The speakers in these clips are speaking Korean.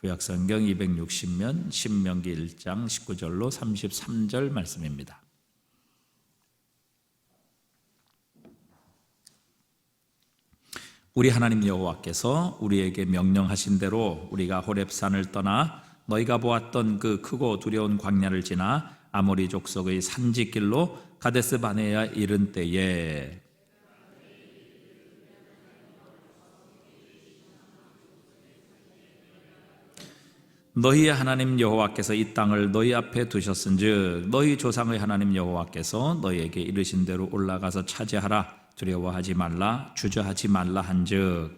구약성경 260면 신명기 1장 19절로 33절 말씀입니다. 우리 하나님 여호와께서 우리에게 명령하신 대로 우리가 호렙산을 떠나 너희가 보았던 그 크고 두려운 광야를 지나 아모리 족속의 산지길로 가데스 바네아에 이른 때에 너희의 하나님 여호와께서 이 땅을 너희 앞에 두셨은즉 너희 조상의 하나님 여호와께서 너희에게 이르신 대로 올라가서 차지하라. 두려워하지 말라, 주저하지 말라 한즉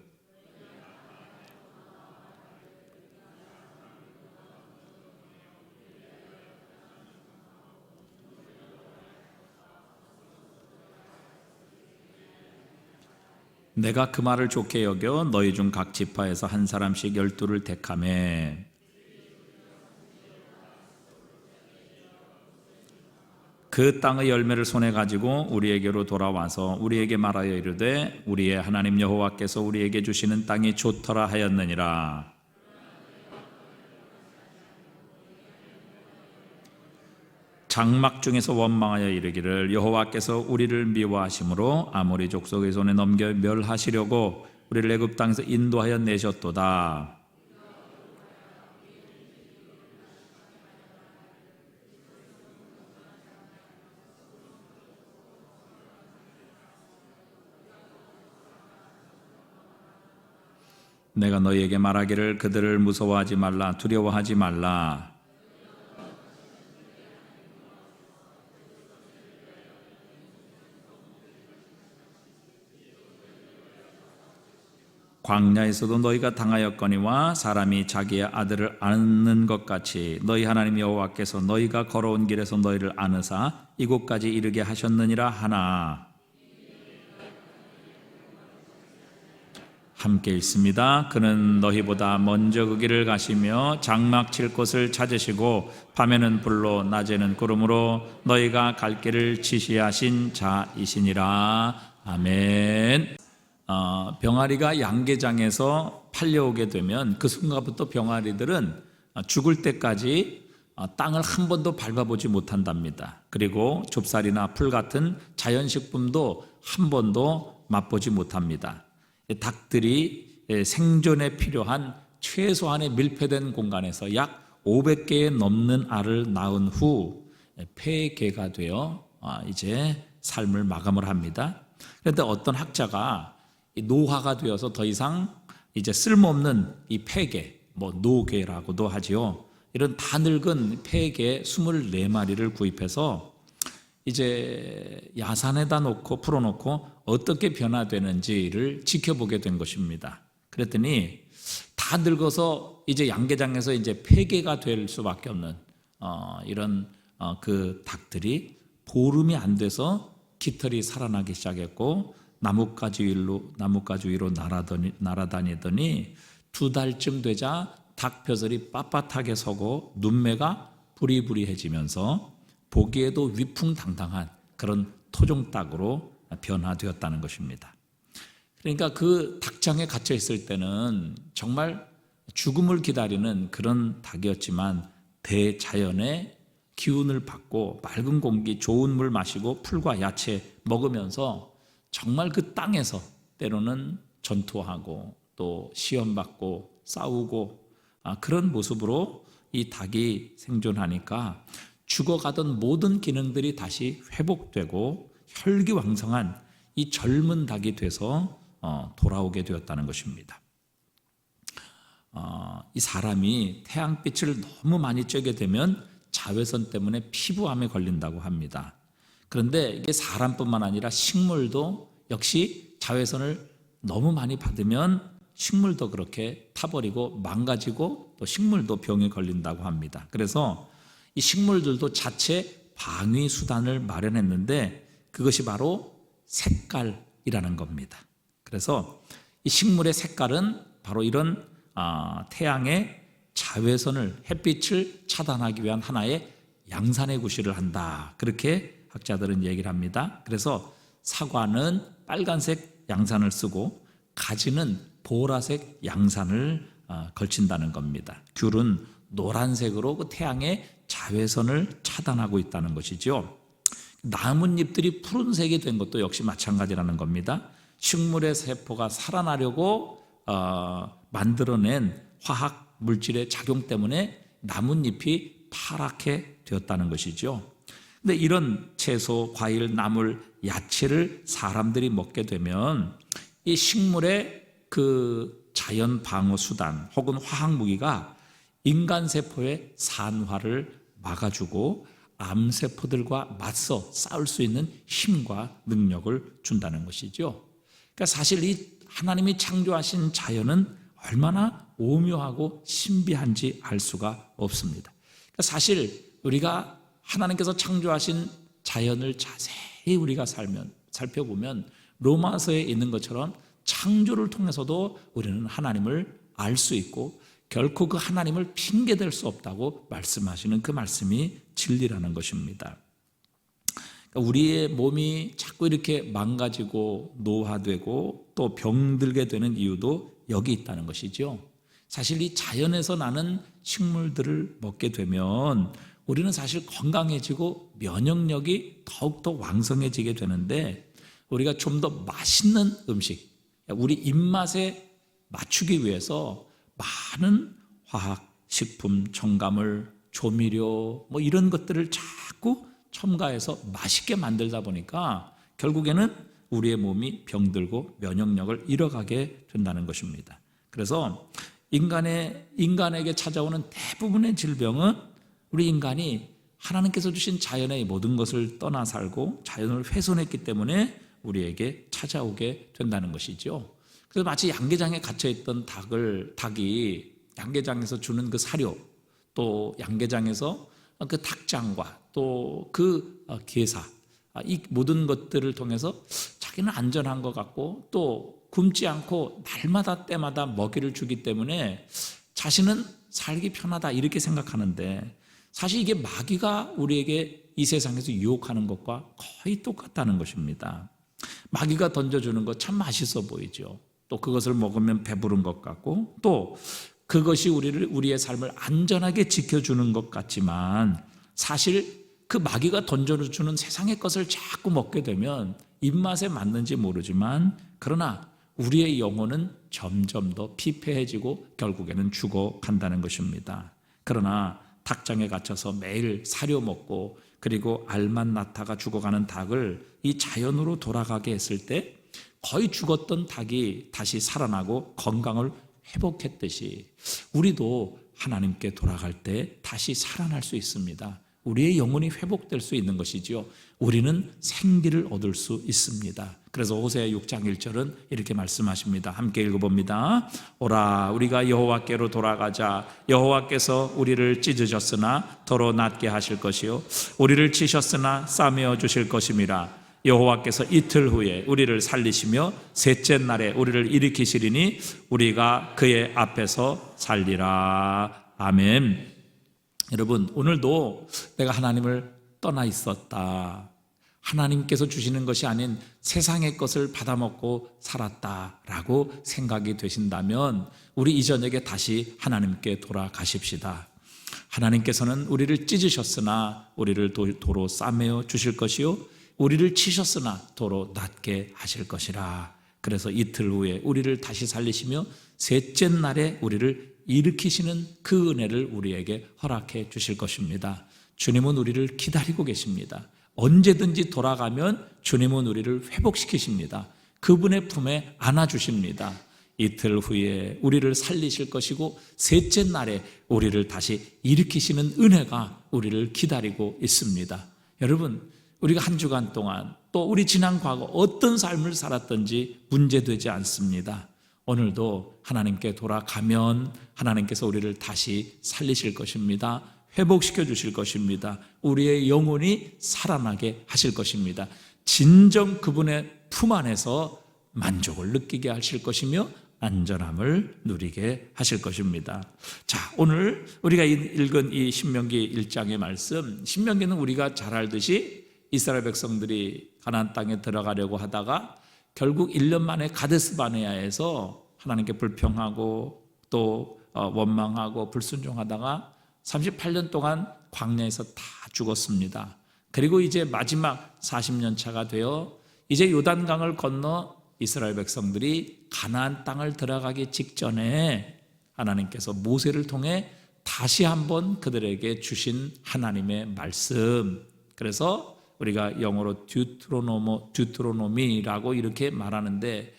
내가 그 말을 좋게 여겨 너희 중 각 지파에서 한 사람씩 12를 택하매 그 땅의 열매를 손에 가지고 우리에게로 돌아와서 우리에게 말하여 이르되 우리의 하나님 여호와께서 우리에게 주시는 땅이 좋더라 하였느니라. 장막 중에서 원망하여 이르기를 여호와께서 우리를 미워하심으로 아모리 족속의 손에 넘겨 멸하시려고 우리를 애굽 땅에서 인도하여 내셨도다. 내가 너희에게 말하기를 그들을 무서워하지 말라, 두려워하지 말라. 광야에서도 너희가 당하였거니와 사람이 자기의 아들을 아는 것 같이 너희 하나님 여호와께서 너희가 걸어온 길에서 너희를 안으사 이곳까지 이르게 하셨느니라 하나. 함께 읽습니다. 그는 너희보다 먼저 그 길을 가시며 장막 칠 곳을 찾으시고 밤에는 불로 낮에는 구름으로 너희가 갈 길을 지시하신 자이시니라. 아멘. 병아리가 양계장에서 팔려오게 되면 그 순간부터 병아리들은 죽을 때까지 땅을 한 번도 밟아보지 못한답니다. 그리고 좁쌀이나 풀 같은 자연식품도 한 번도 맛보지 못합니다. 닭들이 생존에 필요한 최소한의 밀폐된 공간에서 약 500개의 넘는 알을 낳은 후 폐계가 되어 이제 삶을 마감을 합니다. 그런데 어떤 학자가 노화가 되어서 더 이상 이제 쓸모없는 이 폐계, 노계라고도 하지요. 이런 다 늙은 폐계 24마리를 구입해서 이제 야산에다 놓고 풀어놓고 어떻게 변화되는지를 지켜보게 된 것입니다. 그랬더니 다 늙어서 이제 양계장에서 이제 폐계가 될 수밖에 없는 이런 그 닭들이 보름이 안 돼서 깃털이 살아나기 시작했고 나뭇가지 위로 날아다니더니 2달쯤 되자 닭벼슬이 빳빳하게 서고 눈매가 부리부리해지면서 보기에도 위풍당당한 그런 토종닭으로 변화되었다는 것입니다. 그러니까 그 닭장에 갇혀 있을 때는 정말 죽음을 기다리는 그런 닭이었지만 대자연의 기운을 받고 맑은 공기, 좋은 물 마시고 풀과 야채 먹으면서 정말 그 땅에서 때로는 전투하고 또 시험받고 싸우고 그런 모습으로 이 닭이 생존하니까 죽어가던 모든 기능들이 다시 회복되고 혈기왕성한 이 젊은 닭이 돼서 돌아오게 되었다는 것입니다. 이 사람이 태양빛을 너무 많이 쬐게 되면 자외선 때문에 피부암에 걸린다고 합니다. 그런데 이게 사람뿐만 아니라 식물도 역시 자외선을 너무 많이 받으면 식물도 그렇게 타버리고 망가지고 또 식물도 병에 걸린다고 합니다. 그래서 이 식물들도 자체 방위 수단을 마련했는데 그것이 바로 색깔이라는 겁니다. 그래서 이 식물의 색깔은 바로 이런 태양의 자외선을, 햇빛을 차단하기 위한 하나의 양산의 구실을 한다. 그렇게 학자들은 얘기를 합니다. 그래서 사과는 빨간색 양산을 쓰고 가지는 보라색 양산을 걸친다는 겁니다. 귤은 노란색으로 그 태양의 자외선을 차단하고 있다는 것이죠. 나뭇잎들이 푸른색이 된 것도 역시 마찬가지라는 겁니다. 식물의 세포가 살아나려고 만들어낸 화학 물질의 작용 때문에 나뭇잎이 파랗게 되었다는 것이죠. 근데 이런 채소, 과일, 나물, 야채를 사람들이 먹게 되면 이 식물의 그 자연 방어 수단 혹은 화학 무기가 인간 세포의 산화를 막아주고 암세포들과 맞서 싸울 수 있는 힘과 능력을 준다는 것이죠. 그러니까 사실 이 하나님이 창조하신 자연은 얼마나 오묘하고 신비한지 알 수가 없습니다. 그러니까 사실 우리가 하나님께서 창조하신 자연을 자세히 우리가 살펴보면 로마서에 있는 것처럼 창조를 통해서도 우리는 하나님을 알 수 있고 결코 그 하나님을 핑계댈 수 없다고 말씀하시는 그 말씀이 진리라는 것입니다. 그러니까 우리의 몸이 자꾸 이렇게 망가지고 노화되고 또 병들게 되는 이유도 여기 있다는 것이죠. 사실 이 자연에서 나는 식물들을 먹게 되면 우리는 사실 건강해지고 면역력이 더욱더 왕성해지게 되는데 우리가 좀 더 맛있는 음식, 우리 입맛에 맞추기 위해서 많은 화학, 식품, 첨가물, 조미료 뭐 이런 것들을 자꾸 첨가해서 맛있게 만들다 보니까 결국에는 우리의 몸이 병들고 면역력을 잃어가게 된다는 것입니다. 그래서 인간에게 찾아오는 대부분의 질병은 우리 인간이 하나님께서 주신 자연의 모든 것을 떠나 살고 자연을 훼손했기 때문에 우리에게 찾아오게 된다는 것이죠. 그래서 마치 양계장에 갇혀있던 닭이 양계장에서 주는 그 사료, 또 양계장에서 그 닭장과 또 그 게사, 이 모든 것들을 통해서 자기는 안전한 것 같고 또 굶지 않고 날마다 때마다 먹이를 주기 때문에 자신은 살기 편하다 이렇게 생각하는데 사실 이게 마귀가 우리에게 이 세상에서 유혹하는 것과 거의 똑같다는 것입니다. 마귀가 던져주는 것 참 맛있어 보이죠. 또 그것을 먹으면 배부른 것 같고 또 그것이 우리의 삶을 안전하게 지켜주는 것 같지만 사실 그 마귀가 던져주는 세상의 것을 자꾸 먹게 되면 입맛에 맞는지 모르지만 그러나 우리의 영혼은 점점 더 피폐해지고 결국에는 죽어간다는 것입니다. 그러나 닭장에 갇혀서 매일 사료 먹고 그리고 알만 낳다가 죽어가는 닭을 이 자연으로 돌아가게 했을 때 거의 죽었던 닭이 다시 살아나고 건강을 회복했듯이 우리도 하나님께 돌아갈 때 다시 살아날 수 있습니다. 우리의 영혼이 회복될 수 있는 것이지요. 우리는 생기를 얻을 수 있습니다. 그래서 호세아 6장 1절은 이렇게 말씀하십니다. 함께 읽어봅니다. 오라 우리가 여호와께로 돌아가자. 여호와께서 우리를 찢으셨으나 더러 낫게 하실 것이요 우리를 치셨으나 싸매어 주실 것임이라. 여호와께서 이틀 후에 우리를 살리시며 셋째 날에 우리를 일으키시리니 우리가 그의 앞에서 살리라. 아멘. 여러분 오늘도 내가 하나님을 떠나 있었다, 하나님께서 주시는 것이 아닌 세상의 것을 받아먹고 살았다라고 생각이 되신다면 우리 이 저녁에 다시 하나님께 돌아가십시다. 하나님께서는 우리를 찢으셨으나 우리를 도로 싸매어 주실 것이요 우리를 치셨으나 도로 낫게 하실 것이라. 그래서 이틀 후에 우리를 다시 살리시며 셋째 날에 우리를 일으키시는 그 은혜를 우리에게 허락해 주실 것입니다. 주님은 우리를 기다리고 계십니다. 언제든지 돌아가면 주님은 우리를 회복시키십니다. 그분의 품에 안아주십니다. 이틀 후에 우리를 살리실 것이고 셋째 날에 우리를 다시 일으키시는 은혜가 우리를 기다리고 있습니다. 여러분 우리가 한 주간 동안 또 우리 지난 과거 어떤 삶을 살았던지 문제되지 않습니다. 오늘도 하나님께 돌아가면 하나님께서 우리를 다시 살리실 것입니다. 회복시켜 주실 것입니다. 우리의 영혼이 살아나게 하실 것입니다. 진정 그분의 품 안에서 만족을 느끼게 하실 것이며 안전함을 누리게 하실 것입니다. 자, 오늘 우리가 읽은 이 신명기 1장의 말씀, 신명기는 우리가 잘 알듯이 이스라엘 백성들이 가나안 땅에 들어가려고 하다가 결국 1년 만에 가데스 바네아에서 하나님께 불평하고 또 원망하고 불순종하다가 38년 동안 광야에서 다 죽었습니다. 그리고 이제 마지막 40년 차가 되어 이제 요단강을 건너 이스라엘 백성들이 가나안 땅을 들어가기 직전에 하나님께서 모세를 통해 다시 한번 그들에게 주신 하나님의 말씀, 그래서 우리가 영어로 듀트로노미라고 이렇게 말하는데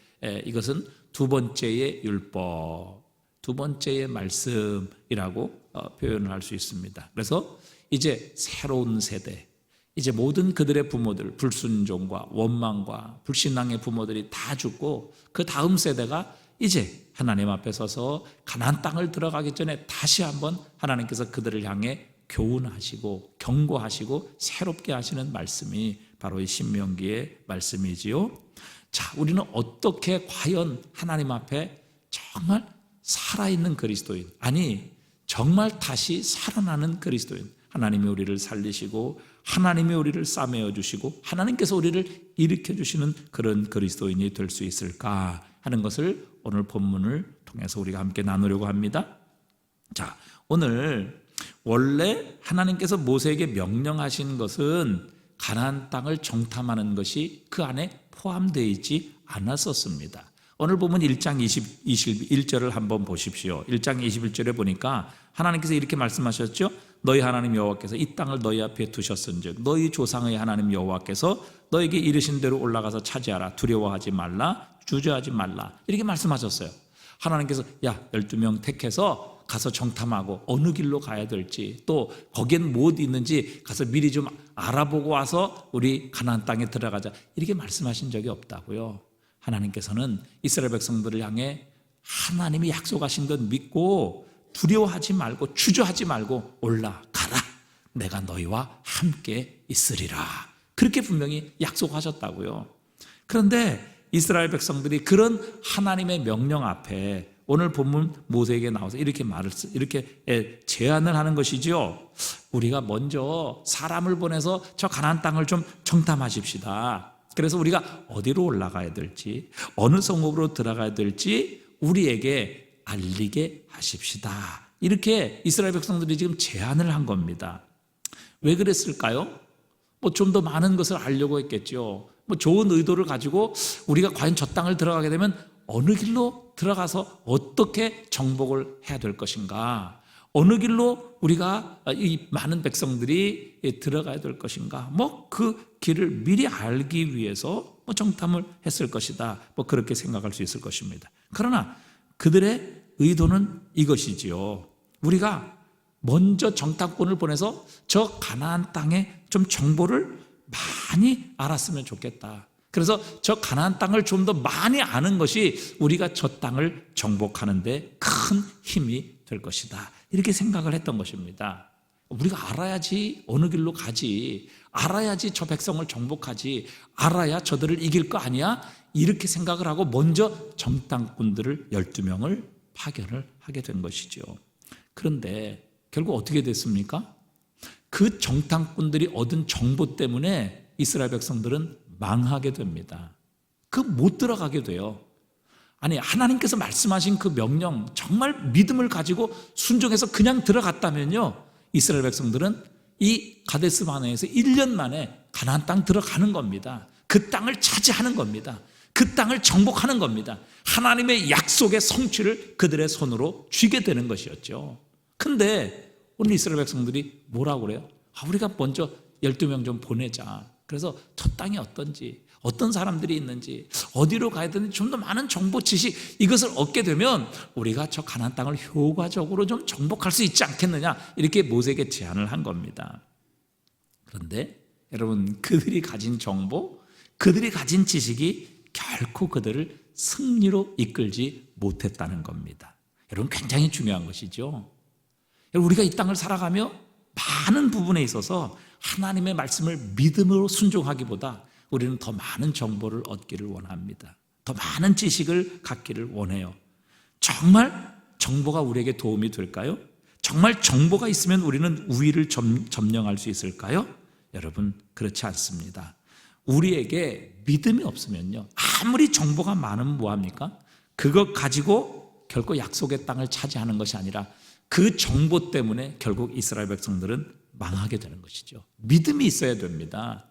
이것은 두 번째의 율법, 두 번째의 말씀이라고 표현을 할 수 있습니다. 그래서 이제 새로운 세대, 이제 모든 그들의 부모들, 불순종과 원망과 불신앙의 부모들이 다 죽고 그 다음 세대가 이제 하나님 앞에 서서 가나안 땅을 들어가기 전에 다시 한번 하나님께서 그들을 향해 교훈하시고 경고하시고 새롭게 하시는 말씀이 바로 이 신명기의 말씀이지요. 자, 우리는 어떻게 과연 하나님 앞에 정말 살아있는 그리스도인, 아니 정말 다시 살아나는 그리스도인, 하나님이 우리를 살리시고 하나님이 우리를 싸매어 주시고 하나님께서 우리를 일으켜 주시는 그런 그리스도인이 될 수 있을까 하는 것을 오늘 본문을 통해서 우리가 함께 나누려고 합니다. 자, 오늘 원래 하나님께서 모세에게 명령하신 것은 가나안 땅을 정탐하는 것이 그 안에 포함되어 있지 않았었습니다. 오늘 보면 1장 21절을 한번 보십시오. 1장 21절에 보니까 하나님께서 이렇게 말씀하셨죠. 너희 하나님 여호와께서 이 땅을 너희 앞에 두셨은즉 너희 조상의 하나님 여호와께서 너에게 이르신 대로 올라가서 차지하라. 두려워하지 말라. 주저하지 말라. 이렇게 말씀하셨어요. 하나님께서 12명 택해서 가서 정탐하고 어느 길로 가야 될지, 또 거기엔 무엇이 있는지 가서 미리 좀 알아보고 와서 우리 가나안 땅에 들어가자, 이렇게 말씀하신 적이 없다고요. 하나님께서는 이스라엘 백성들을 향해 하나님이 약속하신 것 믿고 두려워하지 말고 주저하지 말고 올라가라. 내가 너희와 함께 있으리라. 그렇게 분명히 약속하셨다고요. 그런데 이스라엘 백성들이 그런 하나님의 명령 앞에 오늘 본문 모세에게 나와서 이렇게 제안을 하는 것이죠. 우리가 먼저 사람을 보내서 저 가나안 땅을 좀 정탐하십시다. 그래서 우리가 어디로 올라가야 될지, 어느 성읍으로 들어가야 될지 우리에게 알리게 하십시다. 이렇게 이스라엘 백성들이 지금 제안을 한 겁니다. 왜 그랬을까요? 좀 더 많은 것을 알려고 했겠죠. 좋은 의도를 가지고 우리가 과연 저 땅을 들어가게 되면 어느 길로 들어가서 어떻게 정복을 해야 될 것인가, 어느 길로 우리가 이 많은 백성들이 들어가야 될 것인가, 그 길을 미리 알기 위해서 정탐을 했을 것이다, 그렇게 생각할 수 있을 것입니다. 그러나 그들의 의도는 이것이지요. 우리가 먼저 정탐꾼을 보내서 저 가나안 땅에 좀 정보를 많이 알았으면 좋겠다. 그래서 저 가나안 땅을 좀 더 많이 아는 것이 우리가 저 땅을 정복하는 데 큰 힘이 될 것이다. 이렇게 생각을 했던 것입니다. 우리가 알아야지 어느 길로 가지, 알아야지 저 백성을 정복하지, 알아야 저들을 이길 거 아니야? 이렇게 생각을 하고 먼저 정탐꾼들을 12명을 파견을 하게 된 것이죠. 그런데 결국 어떻게 됐습니까? 그 정탐꾼들이 얻은 정보 때문에 이스라엘 백성들은 망하게 됩니다. 못 들어가게 돼요. 아니, 하나님께서 말씀하신 그 명령 정말 믿음을 가지고 순종해서 그냥 들어갔다면요, 이스라엘 백성들은 이 가데스 바네에서 1년 만에 가나안 땅 들어가는 겁니다. 그 땅을 차지하는 겁니다. 그 땅을 정복하는 겁니다. 하나님의 약속의 성취를 그들의 손으로 쥐게 되는 것이었죠. 근데 오늘 이스라엘 백성들이 뭐라고 그래요? 우리가 먼저 12명 좀 보내자. 그래서 저 땅이 어떤지, 어떤 사람들이 있는지, 어디로 가야 되는지 좀 더 많은 정보 지식, 이것을 얻게 되면 우리가 저 가나안 땅을 효과적으로 좀 정복할 수 있지 않겠느냐, 이렇게 모세에게 제안을 한 겁니다. 그런데 여러분, 그들이 가진 정보, 그들이 가진 지식이 결코 그들을 승리로 이끌지 못했다는 겁니다. 여러분, 굉장히 중요한 것이죠. 우리가 이 땅을 살아가며 많은 부분에 있어서 하나님의 말씀을 믿음으로 순종하기보다 우리는 더 많은 정보를 얻기를 원합니다. 더 많은 지식을 갖기를 원해요. 정말 정보가 우리에게 도움이 될까요? 정말 정보가 있으면 우리는 우위를 점령할 수 있을까요? 여러분, 그렇지 않습니다. 우리에게 믿음이 없으면요, 아무리 정보가 많으면 뭐합니까? 그것 가지고 결코 약속의 땅을 차지하는 것이 아니라 그 정보 때문에 결국 이스라엘 백성들은 망하게 되는 것이죠. 믿음이 있어야 됩니다.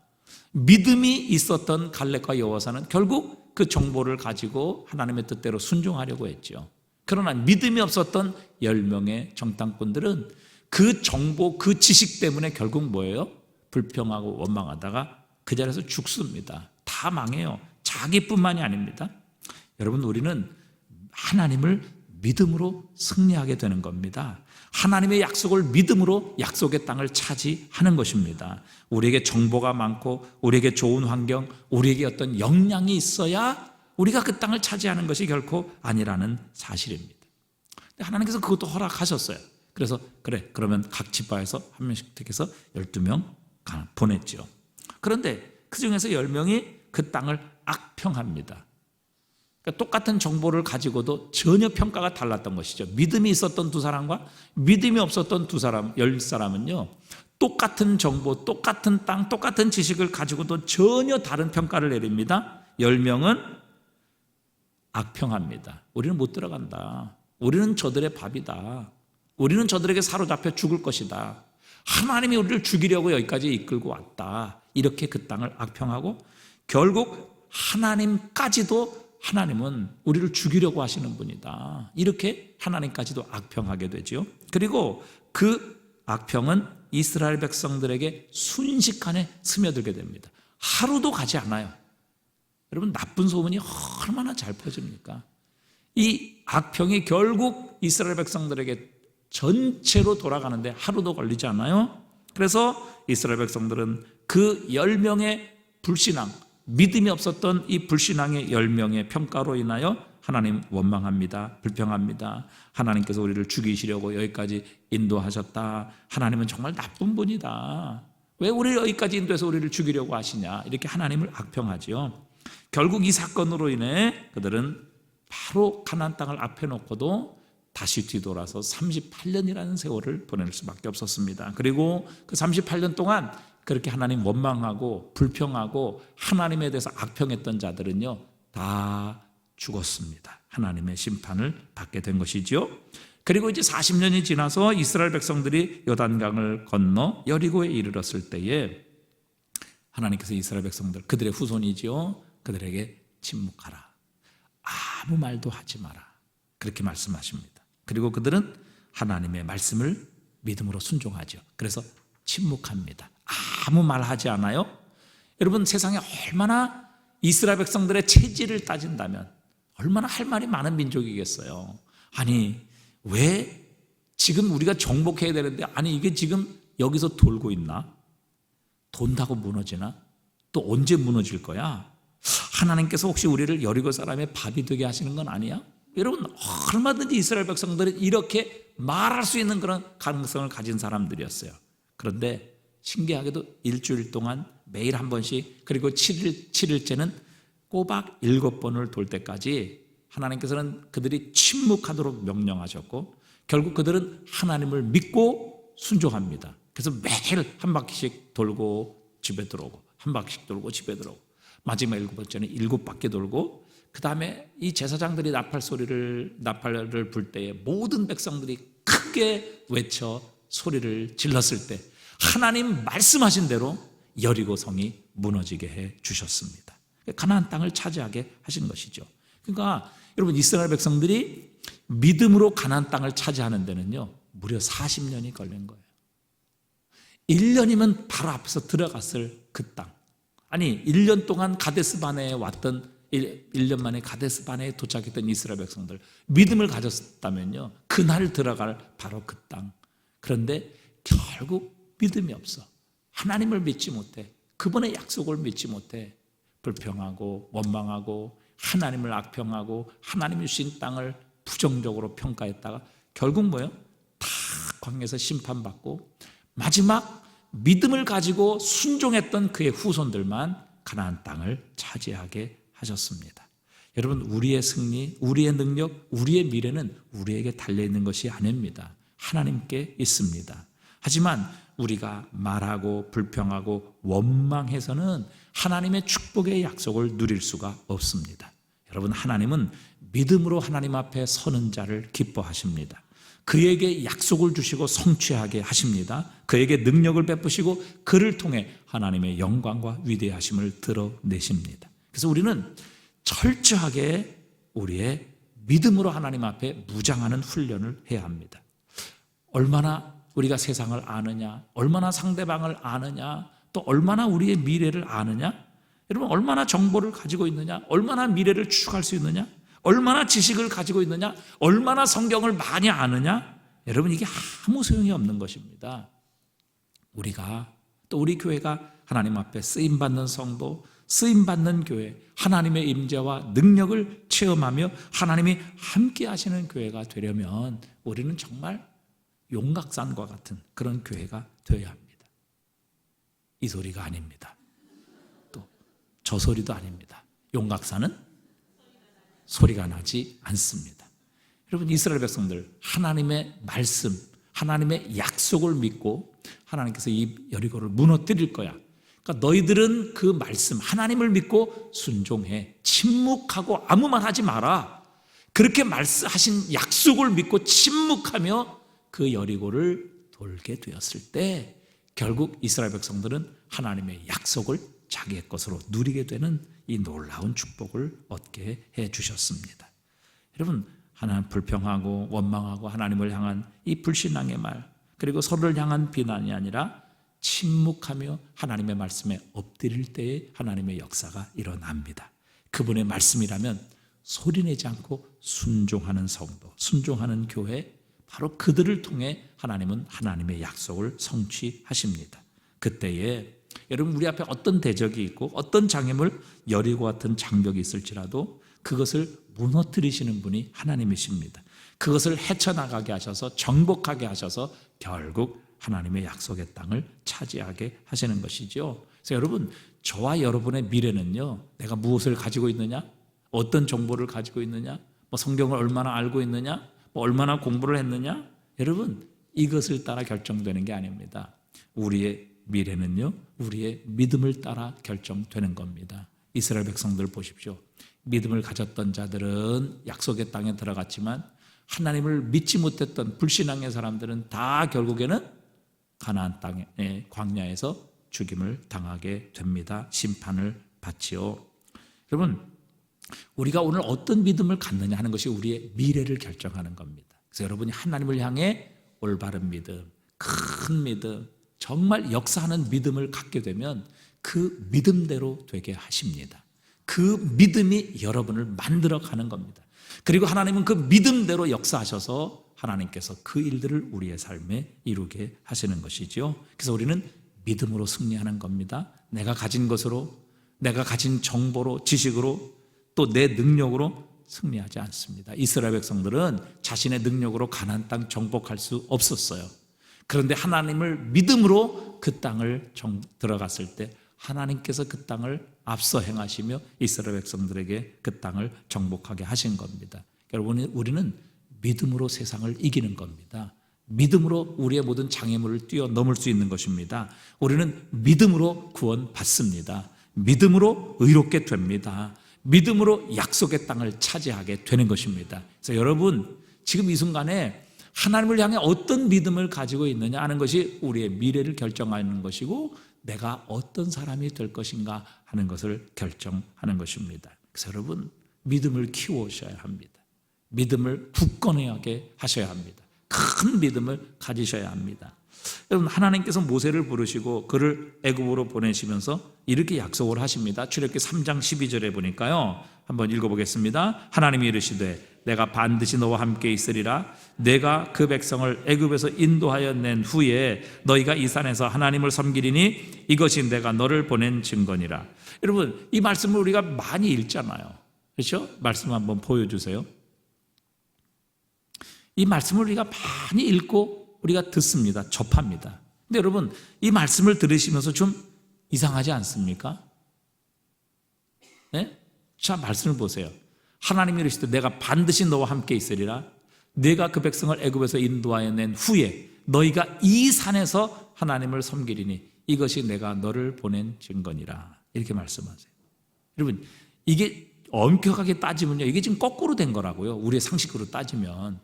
믿음이 있었던 갈렙과 여호사는 결국 그 정보를 가지고 하나님의 뜻대로 순종하려고 했죠. 그러나 믿음이 없었던 10명의 정탐꾼들은 그 정보, 그 지식 때문에 결국 뭐예요? 불평하고 원망하다가 그 자리에서 죽습니다. 다 망해요. 자기뿐만이 아닙니다. 여러분, 우리는 하나님을 믿음으로 승리하게 되는 겁니다. 하나님의 약속을 믿음으로 약속의 땅을 차지하는 것입니다. 우리에게 정보가 많고 우리에게 좋은 환경, 우리에게 어떤 역량이 있어야 우리가 그 땅을 차지하는 것이 결코 아니라는 사실입니다. 하나님께서 그것도 허락하셨어요. 그래서 그러면 각 지파에서 한 명씩 택해서 12명 보냈죠. 그런데 그 중에서 10명이 그 땅을 악평합니다. 그러니까 똑같은 정보를 가지고도 전혀 평가가 달랐던 것이죠. 믿음이 있었던 두 사람과 믿음이 없었던 두 사람, 10사람은요, 똑같은 정보, 똑같은 땅, 똑같은 지식을 가지고도 전혀 다른 평가를 내립니다. 10명은 악평합니다. 우리는 못 들어간다. 우리는 저들의 밥이다. 우리는 저들에게 사로잡혀 죽을 것이다. 하나님이 우리를 죽이려고 여기까지 이끌고 왔다. 이렇게 그 땅을 악평하고 결국 하나님까지도 하나님은 우리를 죽이려고 하시는 분이다. 이렇게 하나님까지도 악평하게 되죠. 그리고 그 악평은 이스라엘 백성들에게 순식간에 스며들게 됩니다. 하루도 가지 않아요. 여러분, 나쁜 소문이 얼마나 잘 퍼집니까? 이 악평이 결국 이스라엘 백성들에게 전체로 돌아가는데 하루도 걸리지 않아요. 그래서 이스라엘 백성들은 그 10명의 불신앙, 믿음이 없었던 이 불신앙의 10명의 평가로 인하여 하나님 원망합니다. 불평합니다. 하나님께서 우리를 죽이시려고 여기까지 인도하셨다. 하나님은 정말 나쁜 분이다. 왜 우리를 여기까지 인도해서 우리를 죽이려고 하시냐. 이렇게 하나님을 악평하죠. 결국 이 사건으로 인해 그들은 바로 가나안 땅을 앞에 놓고도 다시 뒤돌아서 38년이라는 세월을 보낼 수밖에 없었습니다. 그리고 그 38년 동안 그렇게 하나님 원망하고 불평하고 하나님에 대해서 악평했던 자들은요, 다 죽었습니다. 하나님의 심판을 받게 된 것이죠. 그리고 이제 40년이 지나서 이스라엘 백성들이 요단강을 건너 여리고에 이르렀을 때에 하나님께서 이스라엘 백성들, 그들의 후손이죠, 그들에게 침묵하라, 아무 말도 하지 마라, 그렇게 말씀하십니다. 그리고 그들은 하나님의 말씀을 믿음으로 순종하죠. 그래서 침묵합니다. 아무 말 하지 않아요. 여러분, 세상에 얼마나 이스라엘 백성들의 체질을 따진다면 얼마나 할 말이 많은 민족이겠어요. 아니, 왜 지금 우리가 정복해야 되는데, 아니 이게 지금 여기서 돌고 있나? 돈다고 무너지나? 또 언제 무너질 거야? 하나님께서 혹시 우리를 여리고 사람의 밥이 되게 하시는 건 아니야? 여러분, 얼마든지 이스라엘 백성들은 이렇게 말할 수 있는 그런 가능성을 가진 사람들이었어요. 그런데 신기하게도 일주일 동안 매일 한 번씩, 그리고 7일째는 꼬박 7번을 돌 때까지 하나님께서는 그들이 침묵하도록 명령하셨고, 결국 그들은 하나님을 믿고 순종합니다. 그래서 매일 한 바퀴씩 돌고 집에 들어오고, 한 바퀴씩 돌고 집에 들어오고, 마지막 7번째는 7바퀴 돌고, 그 다음에 이 제사장들이 나팔을 불 때에 모든 백성들이 크게 외쳐 소리를 질렀을 때 하나님 말씀하신 대로 여리고 성이 무너지게 해 주셨습니다. 가나안 땅을 차지하게 하신 것이죠. 그러니까 여러분, 이스라엘 백성들이 믿음으로 가나안 땅을 차지하는 데는요, 무려 40년이 걸린 거예요. 1년이면 바로 앞에서 들어갔을 그 땅. 아니, 1년 동안 가데스바네에 왔던, 1년 만에 가데스바네에 도착했던 이스라엘 백성들, 믿음을 가졌다면요, 그날 들어갈 바로 그 땅. 그런데 결국 믿음이 없어. 하나님을 믿지 못해. 그분의 약속을 믿지 못해. 불평하고 원망하고 하나님을 악평하고 하나님이 주신 땅을 부정적으로 평가했다가 결국 뭐예요? 다 광야에서 심판받고 마지막 믿음을 가지고 순종했던 그의 후손들만 가나안 땅을 차지하게 하셨습니다. 여러분, 우리의 승리, 우리의 능력, 우리의 미래는 우리에게 달려있는 것이 아닙니다. 하나님께 있습니다. 하지만 우리가 말하고 불평하고 원망해서는 하나님의 축복의 약속을 누릴 수가 없습니다. 여러분, 하나님은 믿음으로 하나님 앞에 서는 자를 기뻐하십니다. 그에게 약속을 주시고 성취하게 하십니다. 그에게 능력을 베푸시고 그를 통해 하나님의 영광과 위대하심을 드러내십니다. 그래서 우리는 철저하게 우리의 믿음으로 하나님 앞에 무장하는 훈련을 해야 합니다. 얼마나 우리가 세상을 아느냐, 얼마나 상대방을 아느냐, 또 얼마나 우리의 미래를 아느냐, 여러분 얼마나 정보를 가지고 있느냐, 얼마나 미래를 추측할 수 있느냐, 얼마나 지식을 가지고 있느냐, 얼마나 성경을 많이 아느냐, 여러분 이게 아무 소용이 없는 것입니다. 우리가 또 우리 교회가 하나님 앞에 쓰임받는 성도, 쓰임받는 교회, 하나님의 임재와 능력을 체험하며 하나님이 함께 하시는 교회가 되려면 우리는 정말 용각산과 같은 그런 교회가 되어야 합니다. 이 소리가 아닙니다. 또 저 소리도 아닙니다. 용각산은 소리가 나지 않습니다. 여러분 이스라엘 백성들 하나님의 말씀, 하나님의 약속을 믿고 하나님께서 이 여리고를 무너뜨릴 거야. 그러니까 너희들은 그 말씀 하나님을 믿고 순종해. 침묵하고 아무 말 하지 마라. 그렇게 말씀하신 약속을 믿고 침묵하며 그 여리고를 돌게 되었을 때 결국 이스라엘 백성들은 하나님의 약속을 자기의 것으로 누리게 되는 이 놀라운 축복을 얻게 해 주셨습니다. 여러분 하나님 불평하고 원망하고 하나님을 향한 이 불신앙의 말, 그리고 서로를 향한 비난이 아니라 침묵하며 하나님의 말씀에 엎드릴 때에 하나님의 역사가 일어납니다. 그분의 말씀이라면 소리내지 않고 순종하는 성도, 순종하는 교회, 바로 그들을 통해 하나님은 하나님의 약속을 성취하십니다. 그때에 여러분 우리 앞에 어떤 대적이 있고 어떤 장애물, 여리고 같은 장벽이 있을지라도 그것을 무너뜨리시는 분이 하나님이십니다. 그것을 헤쳐나가게 하셔서 정복하게 하셔서 결국 하나님의 약속의 땅을 차지하게 하시는 것이죠. 그래서 여러분 저와 여러분의 미래는요, 내가 무엇을 가지고 있느냐, 어떤 정보를 가지고 있느냐, 뭐 성경을 얼마나 알고 있느냐, 뭐 얼마나 공부를 했느냐, 여러분 이것을 따라 결정되는 게 아닙니다. 우리의 미래는요, 우리의 믿음을 따라 결정되는 겁니다. 이스라엘 백성들 보십시오. 믿음을 가졌던 자들은 약속의 땅에 들어갔지만 하나님을 믿지 못했던 불신앙의 사람들은 다 결국에는 가나안 땅의 광야에서 죽임을 당하게 됩니다. 심판을 받지요. 여러분 우리가 오늘 어떤 믿음을 갖느냐 하는 것이 우리의 미래를 결정하는 겁니다. 그래서 여러분이 하나님을 향해 올바른 믿음, 큰 믿음, 정말 역사하는 믿음을 갖게 되면 그 믿음대로 되게 하십니다. 그 믿음이 여러분을 만들어가는 겁니다. 그리고 하나님은 그 믿음대로 역사하셔서 하나님께서 그 일들을 우리의 삶에 이루게 하시는 것이죠. 그래서 우리는 믿음으로 승리하는 겁니다. 내가 가진 것으로, 내가 가진 정보로, 지식으로, 또 내 능력으로 승리하지 않습니다. 이스라엘 백성들은 자신의 능력으로 가나안 땅 정복할 수 없었어요. 그런데 하나님을 믿음으로 그 땅을 들어갔을 때 하나님께서 그 땅을 앞서 행하시며 이스라엘 백성들에게 그 땅을 정복하게 하신 겁니다. 여러분 우리는 믿음으로 세상을 이기는 겁니다. 믿음으로 우리의 모든 장애물을 뛰어넘을 수 있는 것입니다. 우리는 믿음으로 구원받습니다. 믿음으로 의롭게 됩니다. 믿음으로 약속의 땅을 차지하게 되는 것입니다. 그래서 여러분 지금 이 순간에 하나님을 향해 어떤 믿음을 가지고 있느냐 하는 것이 우리의 미래를 결정하는 것이고 내가 어떤 사람이 될 것인가 하는 것을 결정하는 것입니다. 그래서 여러분 믿음을 키우셔야 합니다. 믿음을 굳건하게 하셔야 합니다. 큰 믿음을 가지셔야 합니다. 여러분 하나님께서 모세를 부르시고 그를 애굽으로 보내시면서 이렇게 약속을 하십니다. 출애굽기 3장 12절에 보니까요, 한번 읽어보겠습니다. 하나님이 이르시되 내가 반드시 너와 함께 있으리라. 내가 그 백성을 애굽에서 인도하여 낸 후에 너희가 이 산에서 하나님을 섬기리니 이것이 내가 너를 보낸 증거니라. 여러분 이 말씀을 우리가 많이 읽잖아요. 그렇죠? 말씀 한번 보여주세요. 이 말씀을 우리가 많이 읽고 우리가 듣습니다. 접합니다. 근데 여러분 이 말씀을 들으시면서 좀 이상하지 않습니까? 네? 자 말씀을 보세요. 하나님이 이르시되 내가 반드시 너와 함께 있으리라. 내가 그 백성을 애굽에서 인도하여 낸 후에 너희가 이 산에서 하나님을 섬기리니 이것이 내가 너를 보낸 증거니라. 이렇게 말씀하세요. 여러분 이게 엄격하게 따지면요, 이게 지금 거꾸로 된 거라고요. 우리의 상식으로 따지면.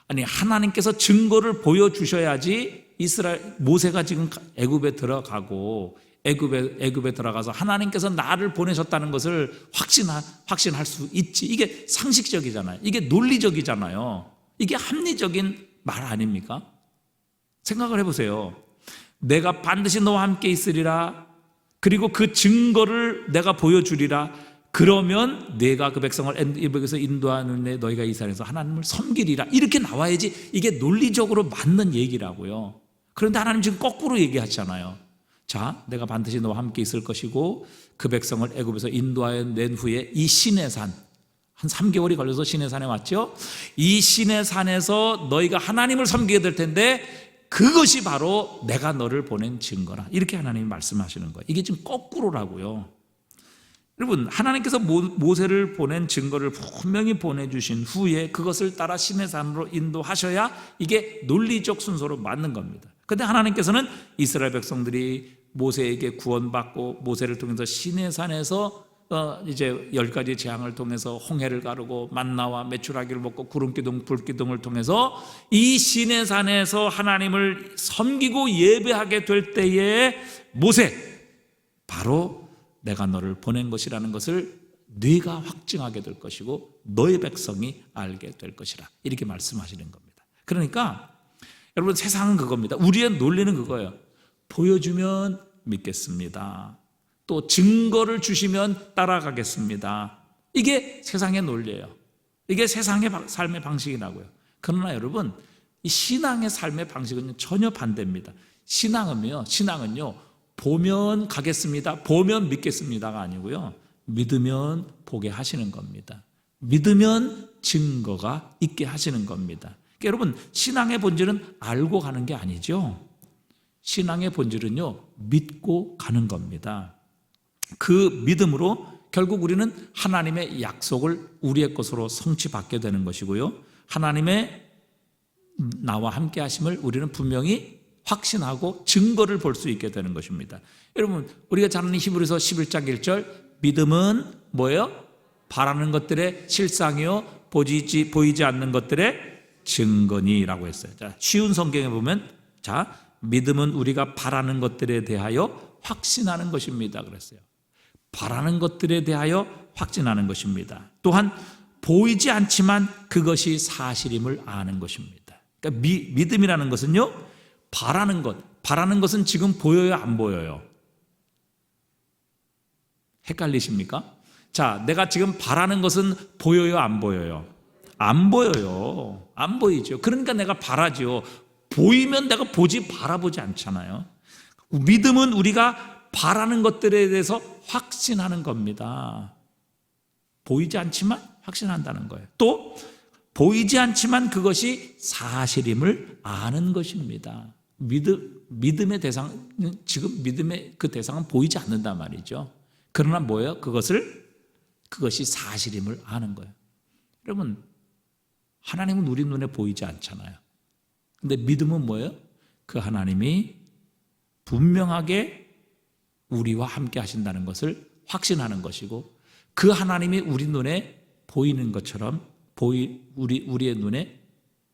아니, 하나님께서 증거를 보여주셔야지 모세가 지금 애굽에 들어가고 애굽에 들어가서 하나님께서 나를 보내셨다는 것을 확신할 수 있지. 이게 상식적이잖아요. 이게 논리적이잖아요. 이게 합리적인 말 아닙니까? 생각을 해보세요. 내가 반드시 너와 함께 있으리라. 그리고 그 증거를 내가 보여주리라. 그러면 내가 그 백성을 애굽에서 인도하는 너희가 이 산에서 하나님을 섬기리라. 이렇게 나와야지 이게 논리적으로 맞는 얘기라고요. 그런데 하나님 지금 거꾸로 얘기하잖아요. 자, 내가 반드시 너와 함께 있을 것이고 그 백성을 애굽에서 인도하여 낸 후에 이 시내산, 한 3개월이 걸려서 시내산에 왔죠. 이 시내산에서 너희가 하나님을 섬기게 될 텐데 그것이 바로 내가 너를 보낸 증거라. 이렇게 하나님이 말씀하시는 거예요. 이게 지금 거꾸로라고요. 여러분, 하나님께서 모세를 보낸 증거를 분명히 보내주신 후에 그것을 따라 시내산으로 인도하셔야 이게 논리적 순서로 맞는 겁니다. 그런데 하나님께서는 이스라엘 백성들이 모세에게 구원받고 모세를 통해서 시내산에서 이제 10가지 재앙을 통해서 홍해를 가르고 만나와 메추라기를 먹고 구름기둥 불기둥을 통해서 이 시내산에서 하나님을 섬기고 예배하게 될 때에 모세, 바로 내가 너를 보낸 것이라는 것을 네가 확증하게 될 것이고 너의 백성이 알게 될 것이라. 이렇게 말씀하시는 겁니다. 그러니까 여러분, 세상은 그겁니다. 우리의 논리는 그거예요. 보여주면 믿겠습니다. 또 증거를 주시면 따라가겠습니다. 이게 세상의 논리예요. 이게 세상의 삶의 방식이라고요. 그러나 여러분, 이 신앙의 삶의 방식은 전혀 반대입니다. 신앙은요, 보면 가겠습니다, 보면 믿겠습니다가 아니고요, 믿으면 보게 하시는 겁니다. 믿으면 증거가 있게 하시는 겁니다. 그러니까 여러분, 신앙의 본질은 알고 가는 게 아니죠. 신앙의 본질은요, 믿고 가는 겁니다. 그 믿음으로 결국 우리는 하나님의 약속을 우리의 것으로 성취받게 되는 것이고요, 하나님의 나와 함께 하심을 우리는 분명히 확신하고 증거를 볼 수 있게 되는 것입니다. 여러분, 우리가 잘 아는 히브리서 11장 1절, 믿음은 뭐예요? 바라는 것들의 실상이요 보이지 않는 것들의 증거니라고 했어요. 자, 쉬운 성경에 보면, 자, 믿음은 우리가 바라는 것들에 대하여 확신하는 것입니다 그랬어요. 바라는 것들에 대하여 확신하는 것입니다. 또한 보이지 않지만 그것이 사실임을 아는 것입니다. 그러니까 믿음이라는 것은요, 바라는 것은 지금 보여요, 안 보여요? 헷갈리십니까? 자, 내가 지금 바라는 것은 보여요, 안 보여요? 안 보여요. 안 보이죠. 그러니까 내가 바라죠. 보이면 내가 바라보지 않잖아요. 믿음은 우리가 바라는 것들에 대해서 확신하는 겁니다. 보이지 않지만 확신한다는 거예요. 또 보이지 않지만 그것이 사실임을 아는 것입니다. 믿음의 대상은, 지금 믿음의 그 대상은 보이지 않는단 말이죠. 그러나 뭐예요? 그것이 사실임을 아는 거예요. 여러분, 하나님은 우리 눈에 보이지 않잖아요. 근데 믿음은 뭐예요? 그 하나님이 분명하게 우리와 함께 하신다는 것을 확신하는 것이고, 그 하나님이 우리 눈에 보이는 것처럼, 우리의 눈에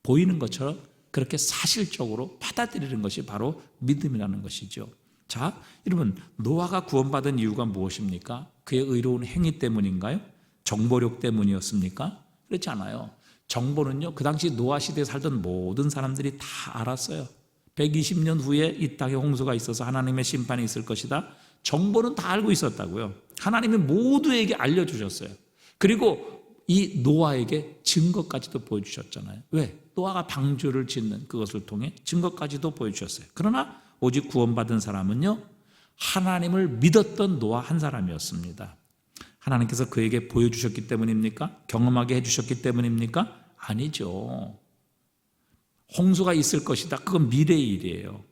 보이는 것처럼 그렇게 사실적으로 받아들이는 것이 바로 믿음이라는 것이죠. 자, 여러분, 노아가 구원받은 이유가 무엇입니까? 그의 의로운 행위 때문인가요? 정보력 때문이었습니까? 그렇지 않아요. 정보는요, 그 당시 노아 시대에 살던 모든 사람들이 다 알았어요. 120년 후에 이 땅에 홍수가 있어서 하나님의 심판이 있을 것이다. 정보는 다 알고 있었다고요. 하나님이 모두에게 알려주셨어요. 그리고 이 노아에게 증거까지도 보여주셨잖아요. 왜? 노아가 방주를 짓는 그것을 통해 증거까지도 보여주셨어요. 그러나 오직 구원받은 사람은요, 하나님을 믿었던 노아 한 사람이었습니다. 하나님께서 그에게 보여주셨기 때문입니까? 경험하게 해주셨기 때문입니까? 아니죠. 홍수가 있을 것이다. 그건 미래의 일이에요.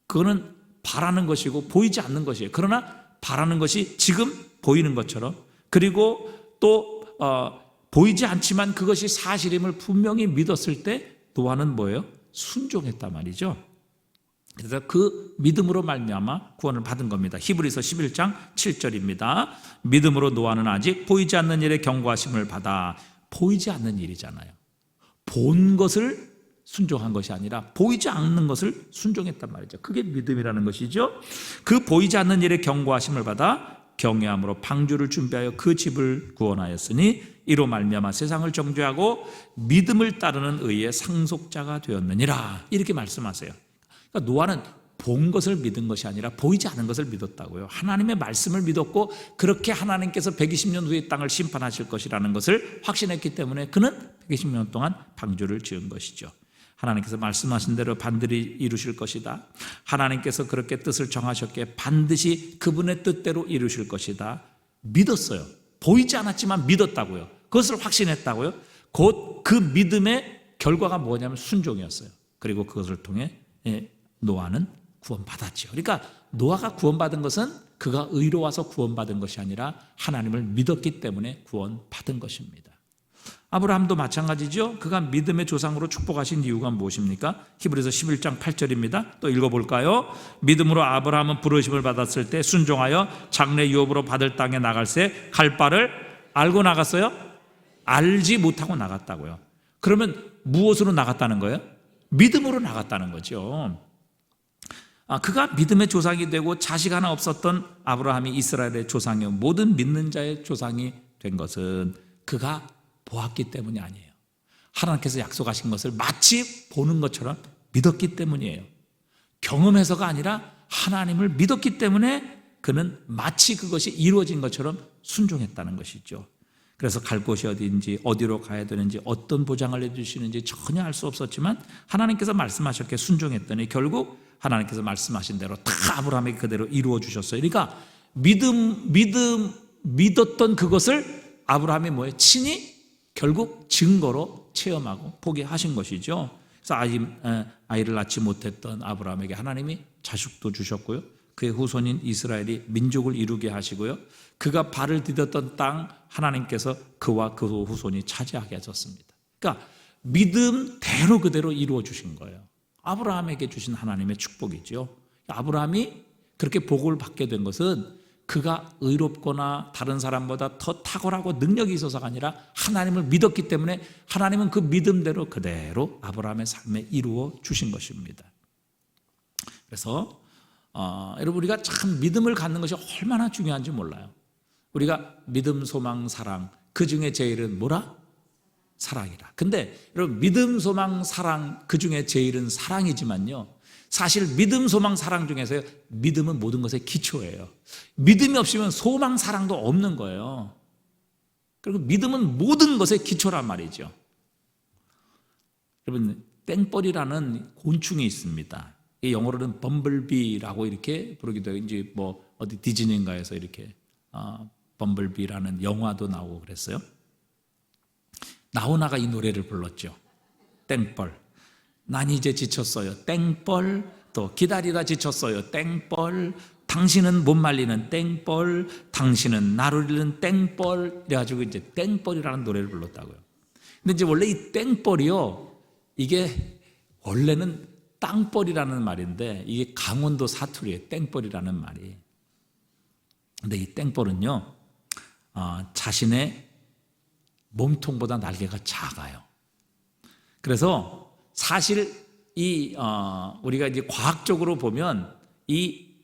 그거는 바라는 것이고 보이지 않는 것이에요. 그러나 바라는 것이 지금 보이는 것처럼, 그리고 또 보이지 않지만 그것이 사실임을 분명히 믿었을 때 노아는 뭐예요? 순종했단 말이죠. 그래서 그 믿음으로 말미암아 구원을 받은 겁니다. 히브리서 11장 7절입니다. 믿음으로 노아는 아직 보이지 않는 일에 경고하심을 받아. 보이지 않는 일이잖아요. 본 것을 순종한 것이 아니라 보이지 않는 것을 순종했단 말이죠. 그게 믿음이라는 것이죠. 그 보이지 않는 일에 경고하심을 받아 경외함으로 방주를 준비하여 그 집을 구원하였으니 이로 말미암아 세상을 정죄하고 믿음을 따르는 의의 상속자가 되었느니라. 이렇게 말씀하세요. 그러니까 노아는 본 것을 믿은 것이 아니라 보이지 않은 것을 믿었다고요. 하나님의 말씀을 믿었고 그렇게 하나님께서 120년 후에 땅을 심판하실 것이라는 것을 확신했기 때문에 그는 120년 동안 방주를 지은 것이죠. 하나님께서 말씀하신 대로 반드시 이루실 것이다. 하나님께서 그렇게 뜻을 정하셨기에 반드시 그분의 뜻대로 이루실 것이다. 믿었어요. 보이지 않았지만 믿었다고요. 그것을 확신했다고요. 곧 그 믿음의 결과가 뭐냐면 순종이었어요. 그리고 그것을 통해 노아는 구원받았죠. 그러니까 노아가 구원받은 것은 그가 의로워서 구원받은 것이 아니라 하나님을 믿었기 때문에 구원받은 것입니다. 아브라함도 마찬가지죠. 그가 믿음의 조상으로 축복하신 이유가 무엇입니까? 히브리서 11장 8절입니다. 또 읽어볼까요? 믿음으로 아브라함은 부르심을 받았을 때 순종하여 장래 유업으로 받을 땅에 나갈새 갈 바를 알고 나갔어요? 알지 못하고 나갔다고요. 그러면 무엇으로 나갔다는 거예요? 믿음으로 나갔다는 거죠. 그가 믿음의 조상이 되고 자식 하나 없었던 아브라함이 이스라엘의 조상이요 모든 믿는 자의 조상이 된 것은 그가 보았기 때문이 아니에요. 하나님께서 약속하신 것을 마치 보는 것처럼 믿었기 때문이에요. 경험해서가 아니라 하나님을 믿었기 때문에 그는 마치 그것이 이루어진 것처럼 순종했다는 것이죠. 그래서 갈 곳이 어디인지 어디로 가야 되는지 어떤 보장을 해주시는지 전혀 알 수 없었지만 하나님께서 말씀하셨기에 순종했더니 결국 하나님께서 말씀하신 대로 다 아브라함에게 그대로 이루어 주셨어요. 그러니까 믿었던 그것을 아브라함이 뭐예요? 친히 결국 증거로 체험하고 포기하신 것이죠. 그래서 아이를 낳지 못했던 아브라함에게 하나님이 자식도 주셨고요. 그의 후손인 이스라엘이 민족을 이루게 하시고요. 그가 발을 디뎠던 땅 하나님께서 그와 그 후손이 차지하게 하셨습니다. 그러니까 믿음대로 그대로 이루어 주신 거예요. 아브라함에게 주신 하나님의 축복이죠. 아브라함이 그렇게 복을 받게 된 것은 그가 의롭거나 다른 사람보다 더 탁월하고 능력이 있어서가 아니라 하나님을 믿었기 때문에 하나님은 그 믿음대로 그대로 아브라함의 삶에 이루어 주신 것입니다. 그래서 여러분 우리가 참 믿음을 갖는 것이 얼마나 중요한지 몰라요. 우리가 믿음, 소망, 사랑 그 중에 제일은 뭐라? 사랑이라. 근데 여러분 믿음, 소망, 사랑 그 중에 제일은 사랑이지만요. 사실 믿음, 소망, 사랑 중에서요. 믿음은 모든 것의 기초예요. 믿음이 없으면 소망, 사랑도 없는 거예요. 그리고 믿음은 모든 것의 기초란 말이죠. 여러분 땡벌이라는 곤충이 있습니다. 이 영어로는 범블비라고 이렇게 부르기도 해요. 이제 뭐 어디 디즈니인가에서 이렇게 범블비라는 영화도 나오고 그랬어요. 나훈아가 이 노래를 불렀죠. 땡벌. 난 이제 지쳤어요. 땡벌. 또 기다리다 지쳤어요. 땡벌. 당신은 못 말리는 땡벌. 당신은 나를 잃는 땡벌. 그래가지고 이제 땡벌이라는 노래를 불렀다고요. 근데 이제 원래 이 땡벌이요. 이게 원래는 땅벌이라는 말인데 이게 강원도 사투리예요. 땡벌이라는 말이. 근데 이 땡벌은요. 자신의 몸통보다 날개가 작아요. 그래서 사실 우리가 이제 과학적으로 보면 이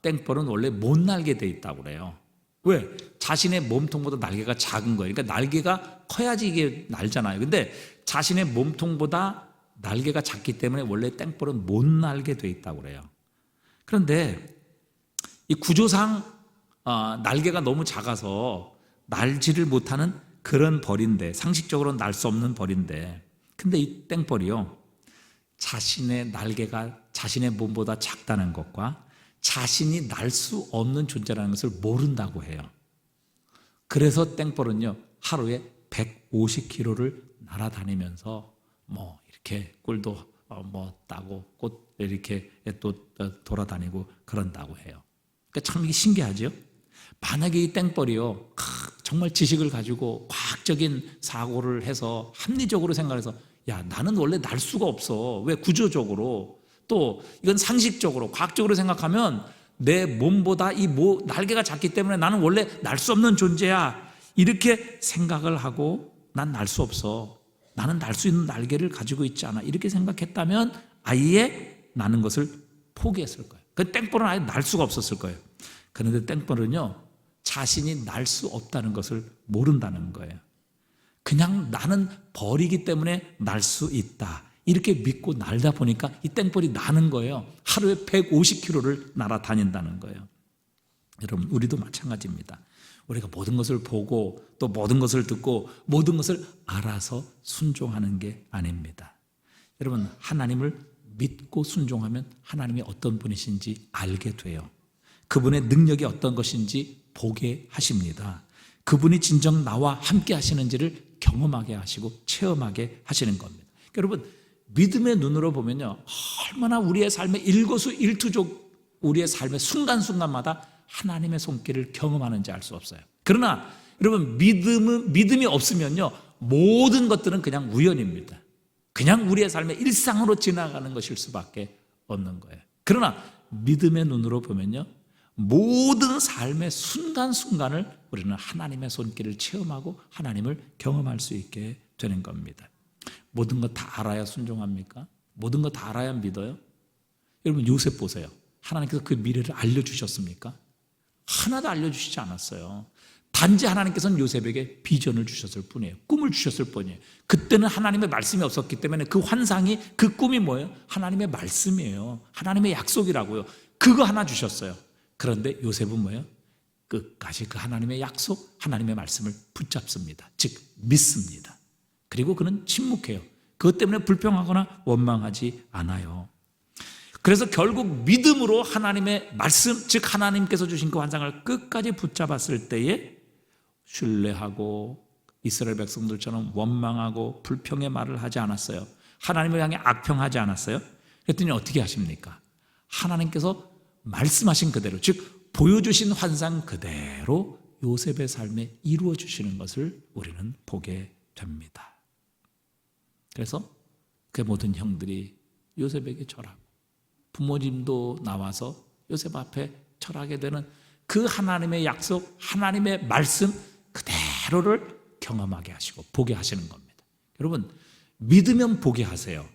땡벌은 원래 못 날게 돼 있다고 그래요. 왜? 자신의 몸통보다 날개가 작은 거예요. 그러니까 날개가 커야지 이게 날잖아요. 근데 자신의 몸통보다 날개가 작기 때문에 원래 땡벌은 못 날게 돼 있다고 그래요. 그런데 이 구조상 날개가 너무 작아서 날지를 못하는 그런 벌인데 상식적으로는 날 수 없는 벌인데 근데 이 땡벌이요 자신의 날개가 자신의 몸보다 작다는 것과 자신이 날 수 없는 존재라는 것을 모른다고 해요. 그래서 땡벌은요 하루에 150km를 날아다니면서 뭐 이렇게 꿀도 뭐 따고 꽃 이렇게 또 돌아다니고 그런다고 해요. 그러니까 참 이게 신기하죠. 만약에 이 땡벌이요 정말 지식을 가지고 과학적인 사고를 해서 합리적으로 생각해서 야 나는 원래 날 수가 없어. 왜 구조적으로 또 이건 상식적으로 과학적으로 생각하면 내 몸보다 날개가 작기 때문에 나는 원래 날 수 없는 존재야, 이렇게 생각을 하고 난 날 수 없어, 나는 날 수 있는 날개를 가지고 있지 않아, 이렇게 생각했다면 아예 나는 것을 포기했을 거예요. 그 땡벌은 아예 날 수가 없었을 거예요. 그런데 땡벌은요, 자신이 날 수 없다는 것을 모른다는 거예요. 그냥 나는 벌이기 때문에 날 수 있다, 이렇게 믿고 날다 보니까 이 땡벌이 나는 거예요. 하루에 150km를 날아다닌다는 거예요. 여러분, 우리도 마찬가지입니다. 우리가 모든 것을 보고 또 모든 것을 듣고 모든 것을 알아서 순종하는 게 아닙니다. 여러분, 하나님을 믿고 순종하면 하나님이 어떤 분이신지 알게 돼요. 그분의 능력이 어떤 것인지 보게 하십니다. 그분이 진정 나와 함께 하시는지를 경험하게 하시고 체험하게 하시는 겁니다. 여러분, 믿음의 눈으로 보면요, 얼마나 우리의 삶의 일거수일투족, 우리의 삶의 순간순간마다 하나님의 손길을 경험하는지 알 수 없어요. 그러나 여러분, 믿음이 없으면요, 모든 것들은 그냥 우연입니다. 그냥 우리의 삶의 일상으로 지나가는 것일 수밖에 없는 거예요. 그러나 믿음의 눈으로 보면요, 모든 삶의 순간순간을 우리는 하나님의 손길을 체험하고 하나님을 경험할 수 있게 되는 겁니다. 모든 것 다 알아야 순종합니까? 모든 것 다 알아야 믿어요? 여러분, 요셉 보세요. 하나님께서 그 미래를 알려주셨습니까? 하나도 알려주시지 않았어요. 단지 하나님께서는 요셉에게 비전을 주셨을 뿐이에요. 꿈을 주셨을 뿐이에요. 그때는 하나님의 말씀이 없었기 때문에 그 환상이, 그 꿈이 뭐예요? 하나님의 말씀이에요. 하나님의 약속이라고요. 그거 하나 주셨어요. 그런데 요셉은 뭐예요? 끝까지 그 하나님의 약속, 하나님의 말씀을 붙잡습니다. 즉 믿습니다. 그리고 그는 침묵해요. 그것 때문에 불평하거나 원망하지 않아요. 그래서 결국 믿음으로 하나님의 말씀, 즉 하나님께서 주신 그 환상을 끝까지 붙잡았을 때에 신뢰하고 이스라엘 백성들처럼 원망하고 불평의 말을 하지 않았어요. 하나님을 향해 악평하지 않았어요. 그랬더니 어떻게 하십니까? 하나님께서 말씀하신 그대로, 즉 보여주신 환상 그대로 요셉의 삶에 이루어 주시는 것을 우리는 보게 됩니다. 그래서 그 모든 형들이 요셉에게 절하고 부모님도 나와서 요셉 앞에 절하게 되는 그 하나님의 약속, 하나님의 말씀 그대로를 경험하게 하시고 보게 하시는 겁니다. 여러분, 믿으면 보게 하세요.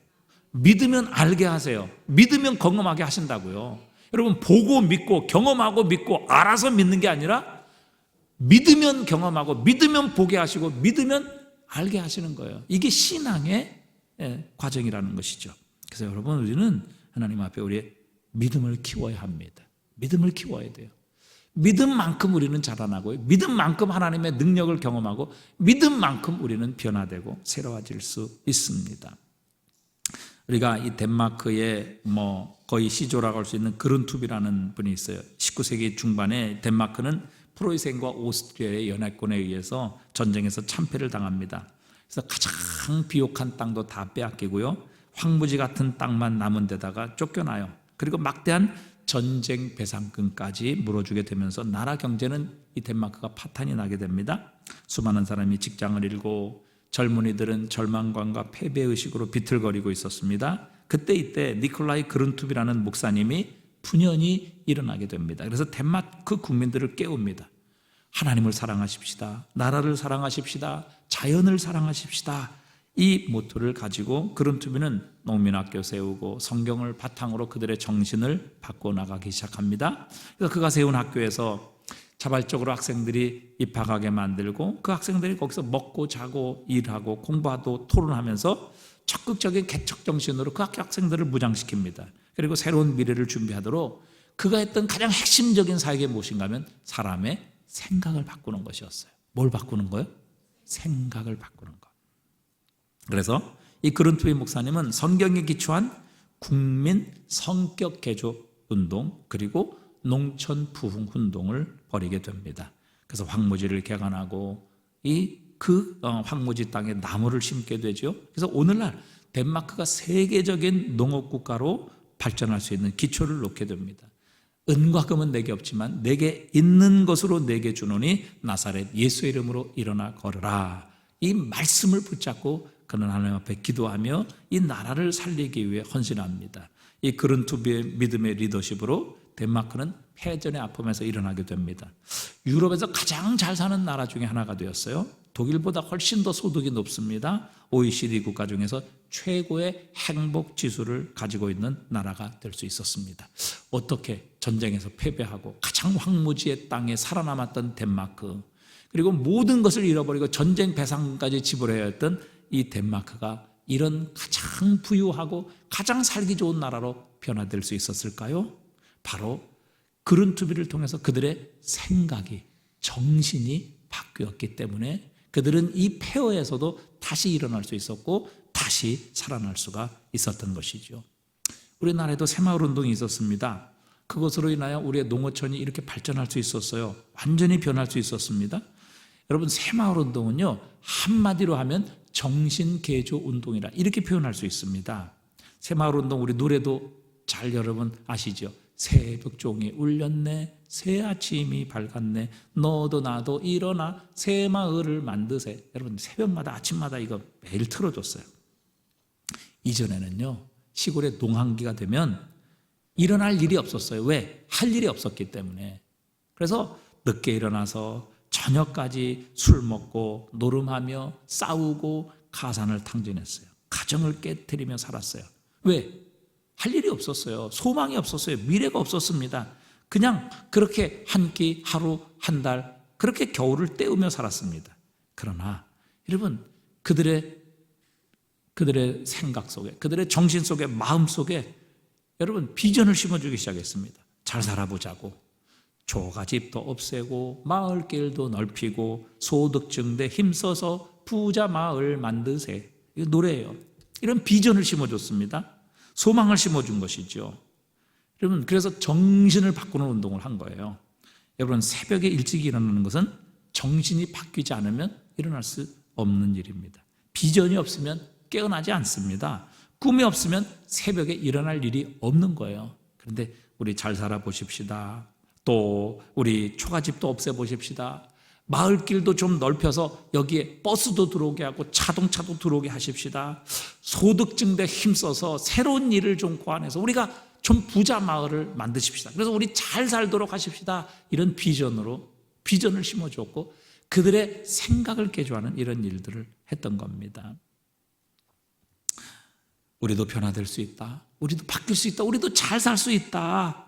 믿으면 알게 하세요. 믿으면 경험하게 하신다고요. 여러분, 보고 믿고 경험하고 믿고 알아서 믿는 게 아니라 믿으면 경험하고 믿으면 보게 하시고 믿으면 알게 하시는 거예요. 이게 신앙의 과정이라는 것이죠. 그래서 여러분, 우리는 하나님 앞에 우리의 믿음을 키워야 합니다. 믿음을 키워야 돼요. 믿음만큼 우리는 자라나고요, 믿음만큼 하나님의 능력을 경험하고 믿음만큼 우리는 변화되고 새로워질 수 있습니다. 우리가 이 덴마크의 거의 시조라고 할 수 있는 그룬투비라는 분이 있어요. 19세기 중반에 덴마크는 프로이센과 오스트리아의 연합군에 의해서 전쟁에서 참패를 당합니다. 그래서 가장 비옥한 땅도 다 빼앗기고요, 황무지 같은 땅만 남은 데다가 쫓겨나요. 그리고 막대한 전쟁 배상금까지 물어주게 되면서 나라 경제는 이 덴마크가 파탄이 나게 됩니다. 수많은 사람이 직장을 잃고 젊은이들은 절망감과 패배의식으로 비틀거리고 있었습니다. 이때 니콜라이 그룬투비라는 목사님이 분연히 일어나게 됩니다. 그래서 덴마크 국민들을 깨웁니다. 하나님을 사랑하십시다. 나라를 사랑하십시다. 자연을 사랑하십시다. 이 모토를 가지고 그룬투비는 농민학교 세우고 성경을 바탕으로 그들의 정신을 바꿔나가기 시작합니다. 그래서 그가 세운 학교에서 자발적으로 학생들이 입학하게 만들고 그 학생들이 거기서 먹고 자고 일하고 공부하고 토론하면서 적극적인 개척 정신으로 그 학교 학생들을 무장시킵니다. 그리고 새로운 미래를 준비하도록 그가 했던 가장 핵심적인 사역이 무엇인가 하면 사람의 생각을 바꾸는 것이었어요. 뭘 바꾸는 거예요? 생각을 바꾸는 것. 그래서 이 그룬투비 목사님은 성경에 기초한 국민 성격 개조 운동 그리고 농촌 부흥 운동을 벌이게 됩니다. 그래서 황무지를 개간하고 황무지 땅에 나무를 심게 되죠. 그래서 오늘날 덴마크가 세계적인 농업 국가로 발전할 수 있는 기초를 놓게 됩니다. 은과 금은 내게 없지만 내게 있는 것으로 내게 주노니 나사렛 예수의 이름으로 일어나 걸으라. 이 말씀을 붙잡고 그는 하나님 앞에 기도하며 이 나라를 살리기 위해 헌신합니다. 이 그른투비의 믿음의 리더십으로 덴마크는 패전의 아픔에서 일어나게 됩니다. 유럽에서 가장 잘 사는 나라 중에 하나가 되었어요. 독일보다 훨씬 더 소득이 높습니다. OECD 국가 중에서 최고의 행복 지수를 가지고 있는 나라가 될 수 있었습니다. 어떻게 전쟁에서 패배하고 가장 황무지의 땅에 살아남았던 덴마크, 그리고 모든 것을 잃어버리고 전쟁 배상까지 지불해야 했던 이 덴마크가 이런 가장 부유하고 가장 살기 좋은 나라로 변화될 수 있었을까요? 바로 그른투비를 통해서 그들의 생각이, 정신이 바뀌었기 때문에 그들은 이 폐허에서도 다시 일어날 수 있었고 다시 살아날 수가 있었던 것이죠. 우리나라에도 새마을운동이 있었습니다. 그것으로 인하여 우리의 농어촌이 이렇게 발전할 수 있었어요. 완전히 변할 수 있었습니다. 여러분, 새마을운동은요, 한마디로 하면 정신개조운동이라 이렇게 표현할 수 있습니다. 새마을운동, 우리 노래도 잘 여러분 아시죠? 새벽종이 울렸네, 새 아침이 밝았네, 너도 나도 일어나 새마을을 만드세. 여러분, 새벽마다 아침마다 이거 매일 틀어줬어요. 이전에는요, 시골에 농한기가 되면 일어날 일이 없었어요. 왜? 할 일이 없었기 때문에. 그래서 늦게 일어나서 저녁까지 술 먹고 노름하며 싸우고 가산을 탕진했어요. 가정을 깨트리며 살았어요. 왜? 할 일이 없었어요. 소망이 없었어요. 미래가 없었습니다. 그냥 그렇게 한 끼, 하루, 한 달 그렇게 겨울을 때우며 살았습니다. 그러나 여러분, 그들의 생각 속에, 그들의 정신 속에, 마음 속에 여러분 비전을 심어주기 시작했습니다. 잘 살아보자고, 초가집도 없애고 마을길도 넓히고 소득 증대 힘써서 부자 마을 만드세. 이거 노래예요. 이런 비전을 심어줬습니다. 소망을 심어준 것이죠. 여러분, 그래서 정신을 바꾸는 운동을 한 거예요. 여러분, 새벽에 일찍 일어나는 것은 정신이 바뀌지 않으면 일어날 수 없는 일입니다. 비전이 없으면 깨어나지 않습니다. 꿈이 없으면 새벽에 일어날 일이 없는 거예요. 그런데 우리 잘 살아보십시다. 또 우리 초가집도 없애보십시다. 마을길도 좀 넓혀서 여기에 버스도 들어오게 하고 자동차도 들어오게 하십시다. 소득 증대 힘써서 새로운 일을 좀 고안해서 우리가 좀 부자 마을을 만드십시다. 그래서 우리 잘 살도록 하십시다. 이런 비전으로 비전을 심어줬고 그들의 생각을 개조하는 이런 일들을 했던 겁니다. 우리도 변화될 수 있다. 우리도 바뀔 수 있다. 우리도 잘 살 수 있다.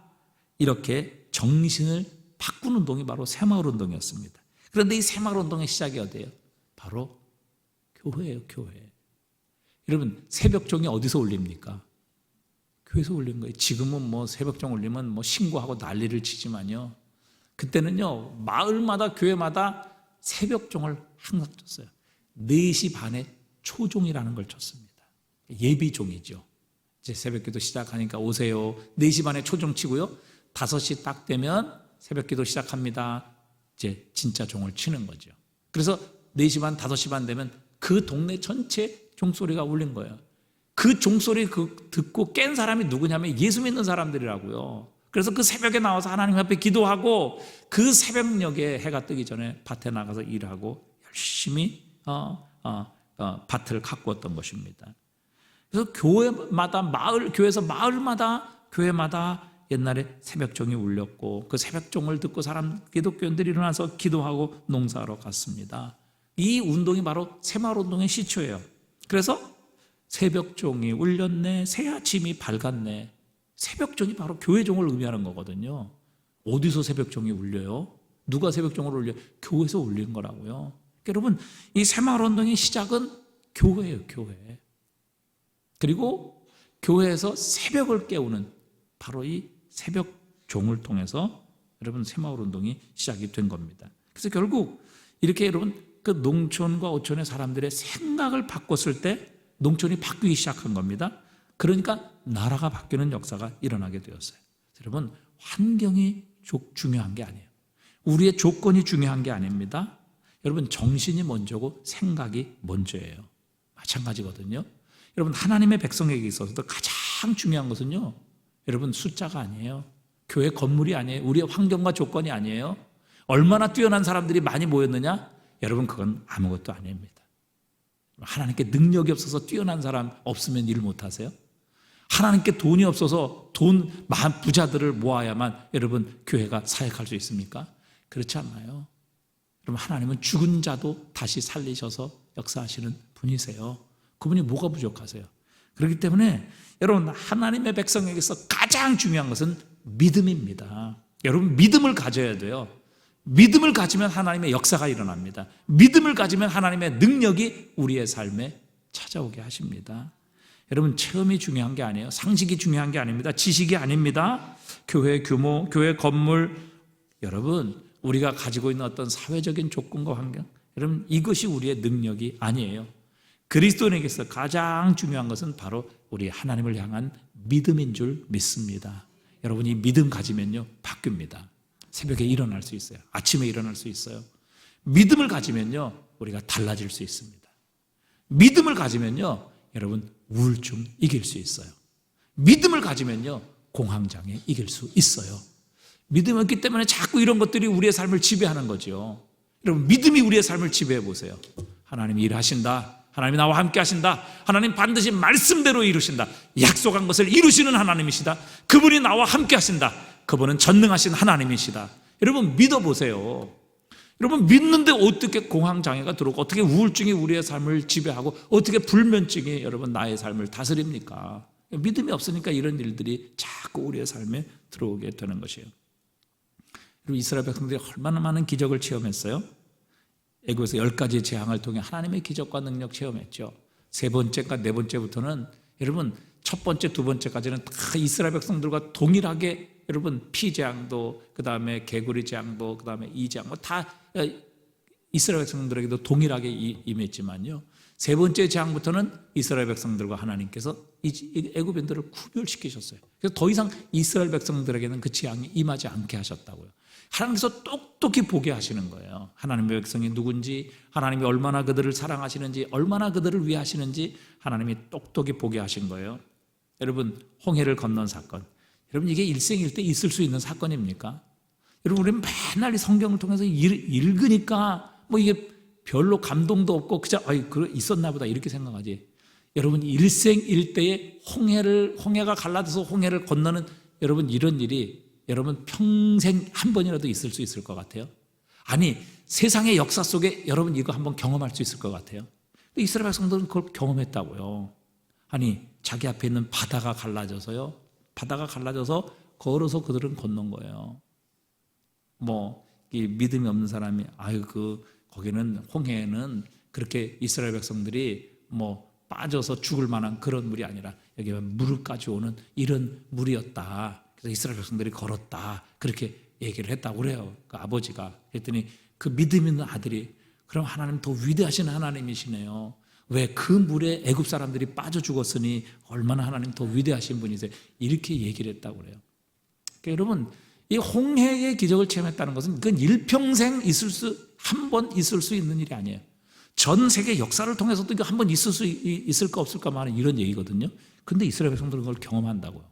이렇게 정신을 바꾸는 운동이 바로 새마을운동이었습니다. 그런데 이 새마을운동의 시작이 어디예요? 바로 교회예요. 교회. 여러분, 새벽종이 어디서 울립니까? 교회에서 울리는 거예요. 지금은 뭐 새벽종 울리면 뭐 신고하고 난리를 치지만요, 그때는요 마을마다 교회마다 새벽종을 항상 쳤어요. 4시 반에 초종이라는 걸 쳤습니다. 예비종이죠. 이제 새벽기도 시작하니까 오세요. 4시 반에 초종 치고요, 5시 딱 되면 새벽기도 시작합니다. 이제 진짜 종을 치는 거죠. 그래서 4시 반, 5시 반 되면 그 동네 전체 종소리가 울린 거예요. 그 종소리 듣고 깬 사람이 누구냐면 예수 믿는 사람들이라고요. 그래서 그 새벽에 나와서 하나님 앞에 기도하고 그 새벽녘에 해가 뜨기 전에 밭에 나가서 일하고 열심히 밭을 가꾸었던 것입니다. 그래서 교회마다 교회에서 마을마다 교회마다 옛날에 새벽종이 울렸고 그 새벽종을 듣고 기독교인들이 일어나서 기도하고 농사하러 갔습니다. 이 운동이 바로 새마을운동의 시초예요. 그래서 새벽종이 울렸네, 새 아침이 밝았네. 새벽종이 바로 교회종을 의미하는 거거든요. 어디서 새벽종이 울려요? 누가 새벽종을 울려요? 교회에서 울린 거라고요. 그러니까 여러분, 이 새마을운동의 시작은 교회예요. 교회. 그리고 교회에서 새벽을 깨우는 바로 이 새벽종을 통해서 여러분 새마을운동이 시작이 된 겁니다. 그래서 결국 이렇게 여러분 그 농촌과 어촌의 사람들의 생각을 바꿨을 때 농촌이 바뀌기 시작한 겁니다. 그러니까 나라가 바뀌는 역사가 일어나게 되었어요. 여러분, 환경이 중요한 게 아니에요. 우리의 조건이 중요한 게 아닙니다. 여러분, 정신이 먼저고 생각이 먼저예요. 마찬가지거든요. 여러분, 하나님의 백성에게 있어서도 가장 중요한 것은요, 여러분, 숫자가 아니에요. 교회 건물이 아니에요. 우리의 환경과 조건이 아니에요. 얼마나 뛰어난 사람들이 많이 모였느냐? 여러분, 그건 아무것도 아닙니다. 하나님께 능력이 없어서 뛰어난 사람 없으면 일 못하세요? 하나님께 돈이 없어서 부자들을 모아야만 여러분 교회가 사역할 수 있습니까? 그렇지 않나요? 여러분 하나님은 죽은 자도 다시 살리셔서 역사하시는 분이세요. 그분이 뭐가 부족하세요? 그렇기 때문에 여러분 하나님의 백성에게서 가장 중요한 것은 믿음입니다. 여러분 믿음을 가져야 돼요. 믿음을 가지면 하나님의 역사가 일어납니다. 믿음을 가지면 하나님의 능력이 우리의 삶에 찾아오게 하십니다. 여러분 체험이 중요한 게 아니에요. 상식이 중요한 게 아닙니다. 지식이 아닙니다. 교회 규모, 교회 건물, 여러분 우리가 가지고 있는 어떤 사회적인 조건과 환경, 여러분 이것이 우리의 능력이 아니에요. 그리스도인에게서 가장 중요한 것은 바로 우리 하나님을 향한 믿음인 줄 믿습니다. 여러분 이 믿음 가지면요 바뀝니다. 새벽에 일어날 수 있어요. 아침에 일어날 수 있어요. 믿음을 가지면요 우리가 달라질 수 있습니다. 믿음을 가지면요 여러분 우울증 이길 수 있어요. 믿음을 가지면요 공황장애 이길 수 있어요. 믿음이 없기 때문에 자꾸 이런 것들이 우리의 삶을 지배하는 거죠. 여러분 믿음이 우리의 삶을 지배해 보세요. 하나님이 일하신다. 하나님이 나와 함께 하신다. 하나님 반드시 말씀대로 이루신다. 약속한 것을 이루시는 하나님이시다. 그분이 나와 함께 하신다. 그분은 전능하신 하나님이시다. 여러분 믿어보세요. 여러분 믿는데 어떻게 공황장애가 들어오고 어떻게 우울증이 우리의 삶을 지배하고 어떻게 불면증이 여러분 나의 삶을 다스립니까? 믿음이 없으니까 이런 일들이 자꾸 우리의 삶에 들어오게 되는 것이에요. 그리고 이스라엘 백성들이 얼마나 많은 기적을 체험했어요? 애굽에서 10가지 재앙을 통해 하나님의 기적과 능력 체험했죠. 세 번째가 네 번째부터는 여러분 첫 번째, 두 번째까지는 다 이스라엘 백성들과 동일하게 여러분 피재앙도 그다음에 개구리 재앙도 그다음에 이 재앙 다 이스라엘 백성들에게도 동일하게 임했지만요. 세 번째 재앙부터는 이스라엘 백성들과 하나님께서 애굽인들을 구별시키셨어요. 그래서 더 이상 이스라엘 백성들에게는 그 재앙이 임하지 않게 하셨다고요. 하나님께서 똑똑히 보게 하시는 거예요. 하나님의 백성이 누군지, 하나님이 얼마나 그들을 사랑하시는지, 얼마나 그들을 위하시는지 하나님이 똑똑히 보게 하신 거예요. 여러분 홍해를 건넌 사건, 여러분 이게 일생일대 있을 수 있는 사건입니까? 여러분 우리는 맨날 이 성경을 통해서 읽으니까 뭐 이게 별로 감동도 없고 그저 있었나 보다 이렇게 생각하지. 여러분 일생일대에 홍해가 갈라져서 홍해를 건너는 여러분 이런 일이 여러분 평생 한 번이라도 있을 수 있을 것 같아요? 아니 세상의 역사 속에 여러분 이거 한번 경험할 수 있을 것 같아요? 이스라엘 백성들은 그걸 경험했다고요. 아니 자기 앞에 있는 바다가 갈라져서요. 바다가 갈라져서 걸어서 그들은 건넌 거예요. 뭐 이 믿음이 없는 사람이 거기는 홍해에는 그렇게 이스라엘 백성들이 뭐 빠져서 죽을 만한 그런 물이 아니라 여기 무릎까지 오는 이런 물이었다. 그래서 이스라엘 백성들이 걸었다. 그렇게 얘기를 했다고 그래요. 그 아버지가. 그랬더니 그 믿음 있는 아들이 그럼 하나님 더 위대하신 하나님이시네요. 왜 그 물에 애굽 사람들이 빠져 죽었으니 얼마나 하나님 더 위대하신 분이세요. 이렇게 얘기를 했다고 그래요. 그러니까 여러분 이 홍해의 기적을 체험했다는 것은 그건 일평생 한 번 있을 수 있는 일이 아니에요. 전 세계 역사를 통해서도 이거 한 번 있을까 없을까 하는 이런 얘기거든요. 근데 이스라엘 백성들은 그걸 경험한다고요.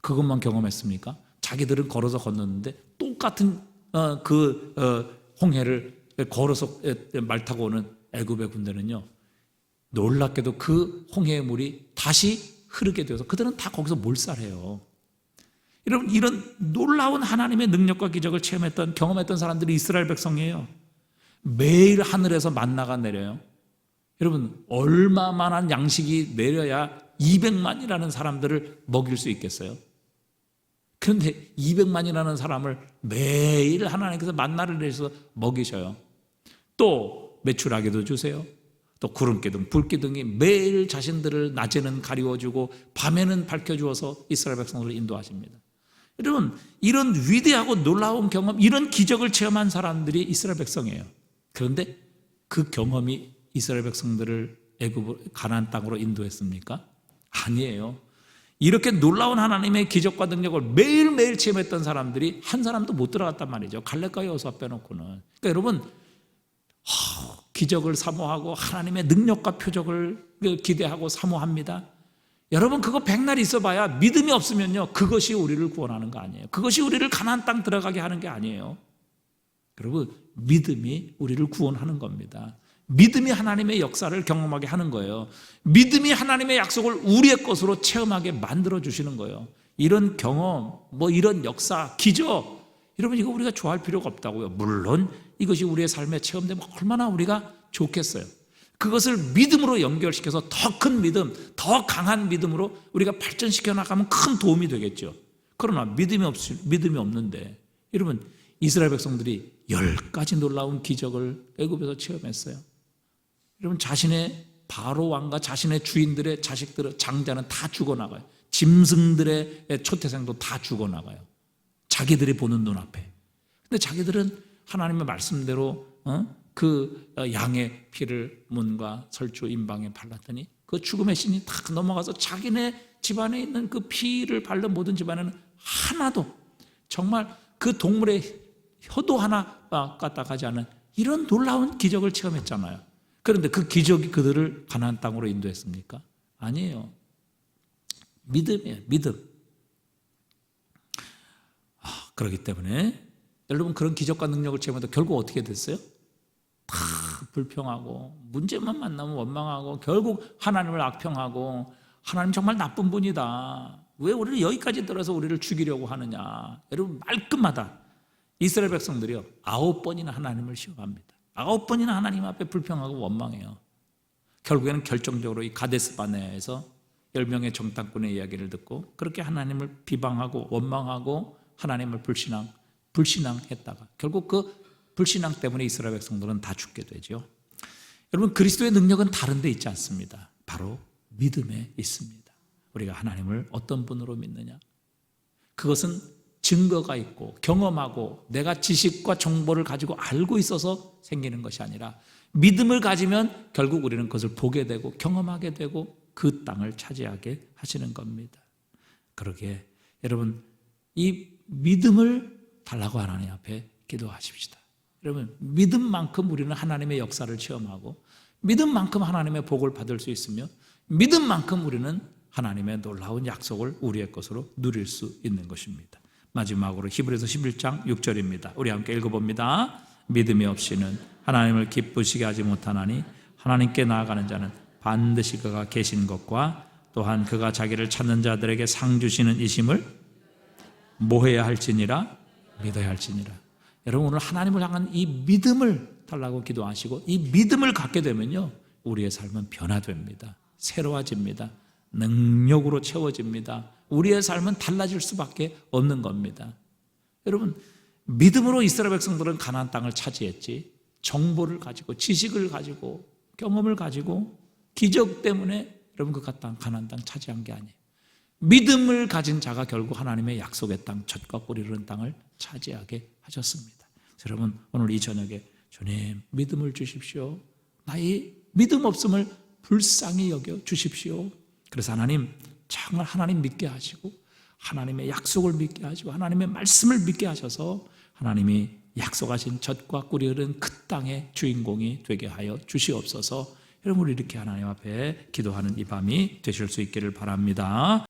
그것만 경험했습니까? 자기들은 걸어서 건넜는데 똑같은 홍해를 걸어서 말 타고 오는 애굽의 군대는요. 놀랍게도 그 홍해의 물이 다시 흐르게 되어서 그들은 다 거기서 몰살해요. 여러분 이런 놀라운 하나님의 능력과 기적을 경험했던 사람들이 이스라엘 백성이에요. 매일 하늘에서 만나가 내려요. 여러분 얼마만한 양식이 내려야 200만이라는 사람들을 먹일 수 있겠어요? 그런데 200만이라는 사람을 매일 하나님께서 만나를 내셔서 먹이셔요. 또 매출하게도 주세요. 또 구름기둥, 불기둥이 매일 자신들을 낮에는 가리워주고 밤에는 밝혀주어서 이스라엘 백성들을 인도하십니다. 여러분 이런 위대하고 놀라운 경험, 이런 기적을 체험한 사람들이 이스라엘 백성이에요. 그런데 그 경험이 이스라엘 백성들을 가나안 땅으로 인도했습니까? 아니에요. 이렇게 놀라운 하나님의 기적과 능력을 매일매일 체험했던 사람들이 한 사람도 못 들어갔단 말이죠. 갈렙과 여호수아 빼놓고는. 그러니까 여러분 기적을 사모하고 하나님의 능력과 표적을 기대하고 사모합니다. 여러분 그거 백날 있어봐야 믿음이 없으면요 그것이 우리를 구원하는 거 아니에요. 그것이 우리를 가나안 땅 들어가게 하는 게 아니에요. 여러분 믿음이 우리를 구원하는 겁니다. 믿음이 하나님의 역사를 경험하게 하는 거예요. 믿음이 하나님의 약속을 우리의 것으로 체험하게 만들어 주시는 거예요. 이런 경험, 이런 역사, 기적, 여러분 이거 우리가 좋아할 필요가 없다고요. 물론 이것이 우리의 삶에 체험되면 얼마나 우리가 좋겠어요. 그것을 믿음으로 연결시켜서 더 큰 믿음, 더 강한 믿음으로 우리가 발전시켜 나가면 큰 도움이 되겠죠. 그러나 믿음이 없는데, 여러분 이스라엘 백성들이 10가지 놀라운 기적을 애굽에서 체험했어요. 여러분 자신의 바로 왕과 자신의 주인들의 자식들의 장자는 다 죽어나가요. 짐승들의 초태생도 다 죽어나가요. 자기들이 보는 눈앞에. 근데 자기들은 하나님의 말씀대로 그 양의 피를 문과 설주 임방에 발랐더니 그 죽음의 신이 다 넘어가서 자기네 집안에 있는 그 피를 바른 모든 집안에는 하나도, 정말 그 동물의 혀도 하나 까딱하지 않은 이런 놀라운 기적을 체험했잖아요. 그런데 그 기적이 그들을 가나안 땅으로 인도했습니까? 아니에요. 믿음이에요. 믿음. 그렇기 때문에 여러분 그런 기적과 능력을 체험해도 결국 어떻게 됐어요? 다 불평하고 문제만 만나면 원망하고 결국 하나님을 악평하고, 하나님 정말 나쁜 분이다, 왜 우리를 여기까지 들어서 우리를 죽이려고 하느냐. 여러분 말끝마다 이스라엘 백성들이요 9번이나 하나님을 시험합니다. 9번이나 하나님 앞에 불평하고 원망해요. 결국에는 결정적으로 이 가데스 바네아에서 10명의 정탐꾼의 이야기를 듣고 그렇게 하나님을 비방하고 원망하고 하나님을 불신앙했다가 결국 그 불신앙 때문에 이스라엘 백성들은 다 죽게 되죠. 여러분 그리스도의 능력은 다른 데 있지 않습니다. 바로 믿음에 있습니다. 우리가 하나님을 어떤 분으로 믿느냐, 그것은 증거가 있고 경험하고 내가 지식과 정보를 가지고 알고 있어서 생기는 것이 아니라 믿음을 가지면 결국 우리는 그것을 보게 되고 경험하게 되고 그 땅을 차지하게 하시는 겁니다. 그러기에 여러분 이 믿음을 달라고 하나님 앞에 기도하십시다. 여러분 믿음만큼 우리는 하나님의 역사를 체험하고 믿음만큼 하나님의 복을 받을 수 있으며 믿음만큼 우리는 하나님의 놀라운 약속을 우리의 것으로 누릴 수 있는 것입니다. 마지막으로 히브리서 11장 6절입니다. 우리 함께 읽어봅니다. 믿음이 없이는 하나님을 기쁘시게 하지 못하나니 하나님께 나아가는 자는 반드시 그가 계신 것과 또한 그가 자기를 찾는 자들에게 상 주시는 이심을 뭐해야 할지니라, 믿어야 할지니라. 여러분 오늘 하나님을 향한 이 믿음을 달라고 기도하시고 이 믿음을 갖게 되면요 우리의 삶은 변화됩니다. 새로워집니다. 능력으로 채워집니다. 우리의 삶은 달라질 수밖에 없는 겁니다. 여러분 믿음으로 이스라엘 백성들은 가나안 땅을 차지했지, 정보를 가지고 지식을 가지고 경험을 가지고 기적 때문에 여러분 그 가나안 땅 차지한 게 아니에요. 믿음을 가진 자가 결국 하나님의 약속의 땅, 젖과 꿀이 흐르는 땅을 차지하게 하셨습니다. 여러분 오늘 이 저녁에 주님 믿음을 주십시오. 나의 믿음 없음을 불쌍히 여겨 주십시오. 그래서 하나님 정말 하나님 믿게 하시고 하나님의 약속을 믿게 하시고 하나님의 말씀을 믿게 하셔서 하나님이 약속하신 젖과 꿀이 흐르는 그 땅의 주인공이 되게 하여 주시옵소서. 여러분 우리 이렇게 하나님 앞에 기도하는 이 밤이 되실 수 있기를 바랍니다.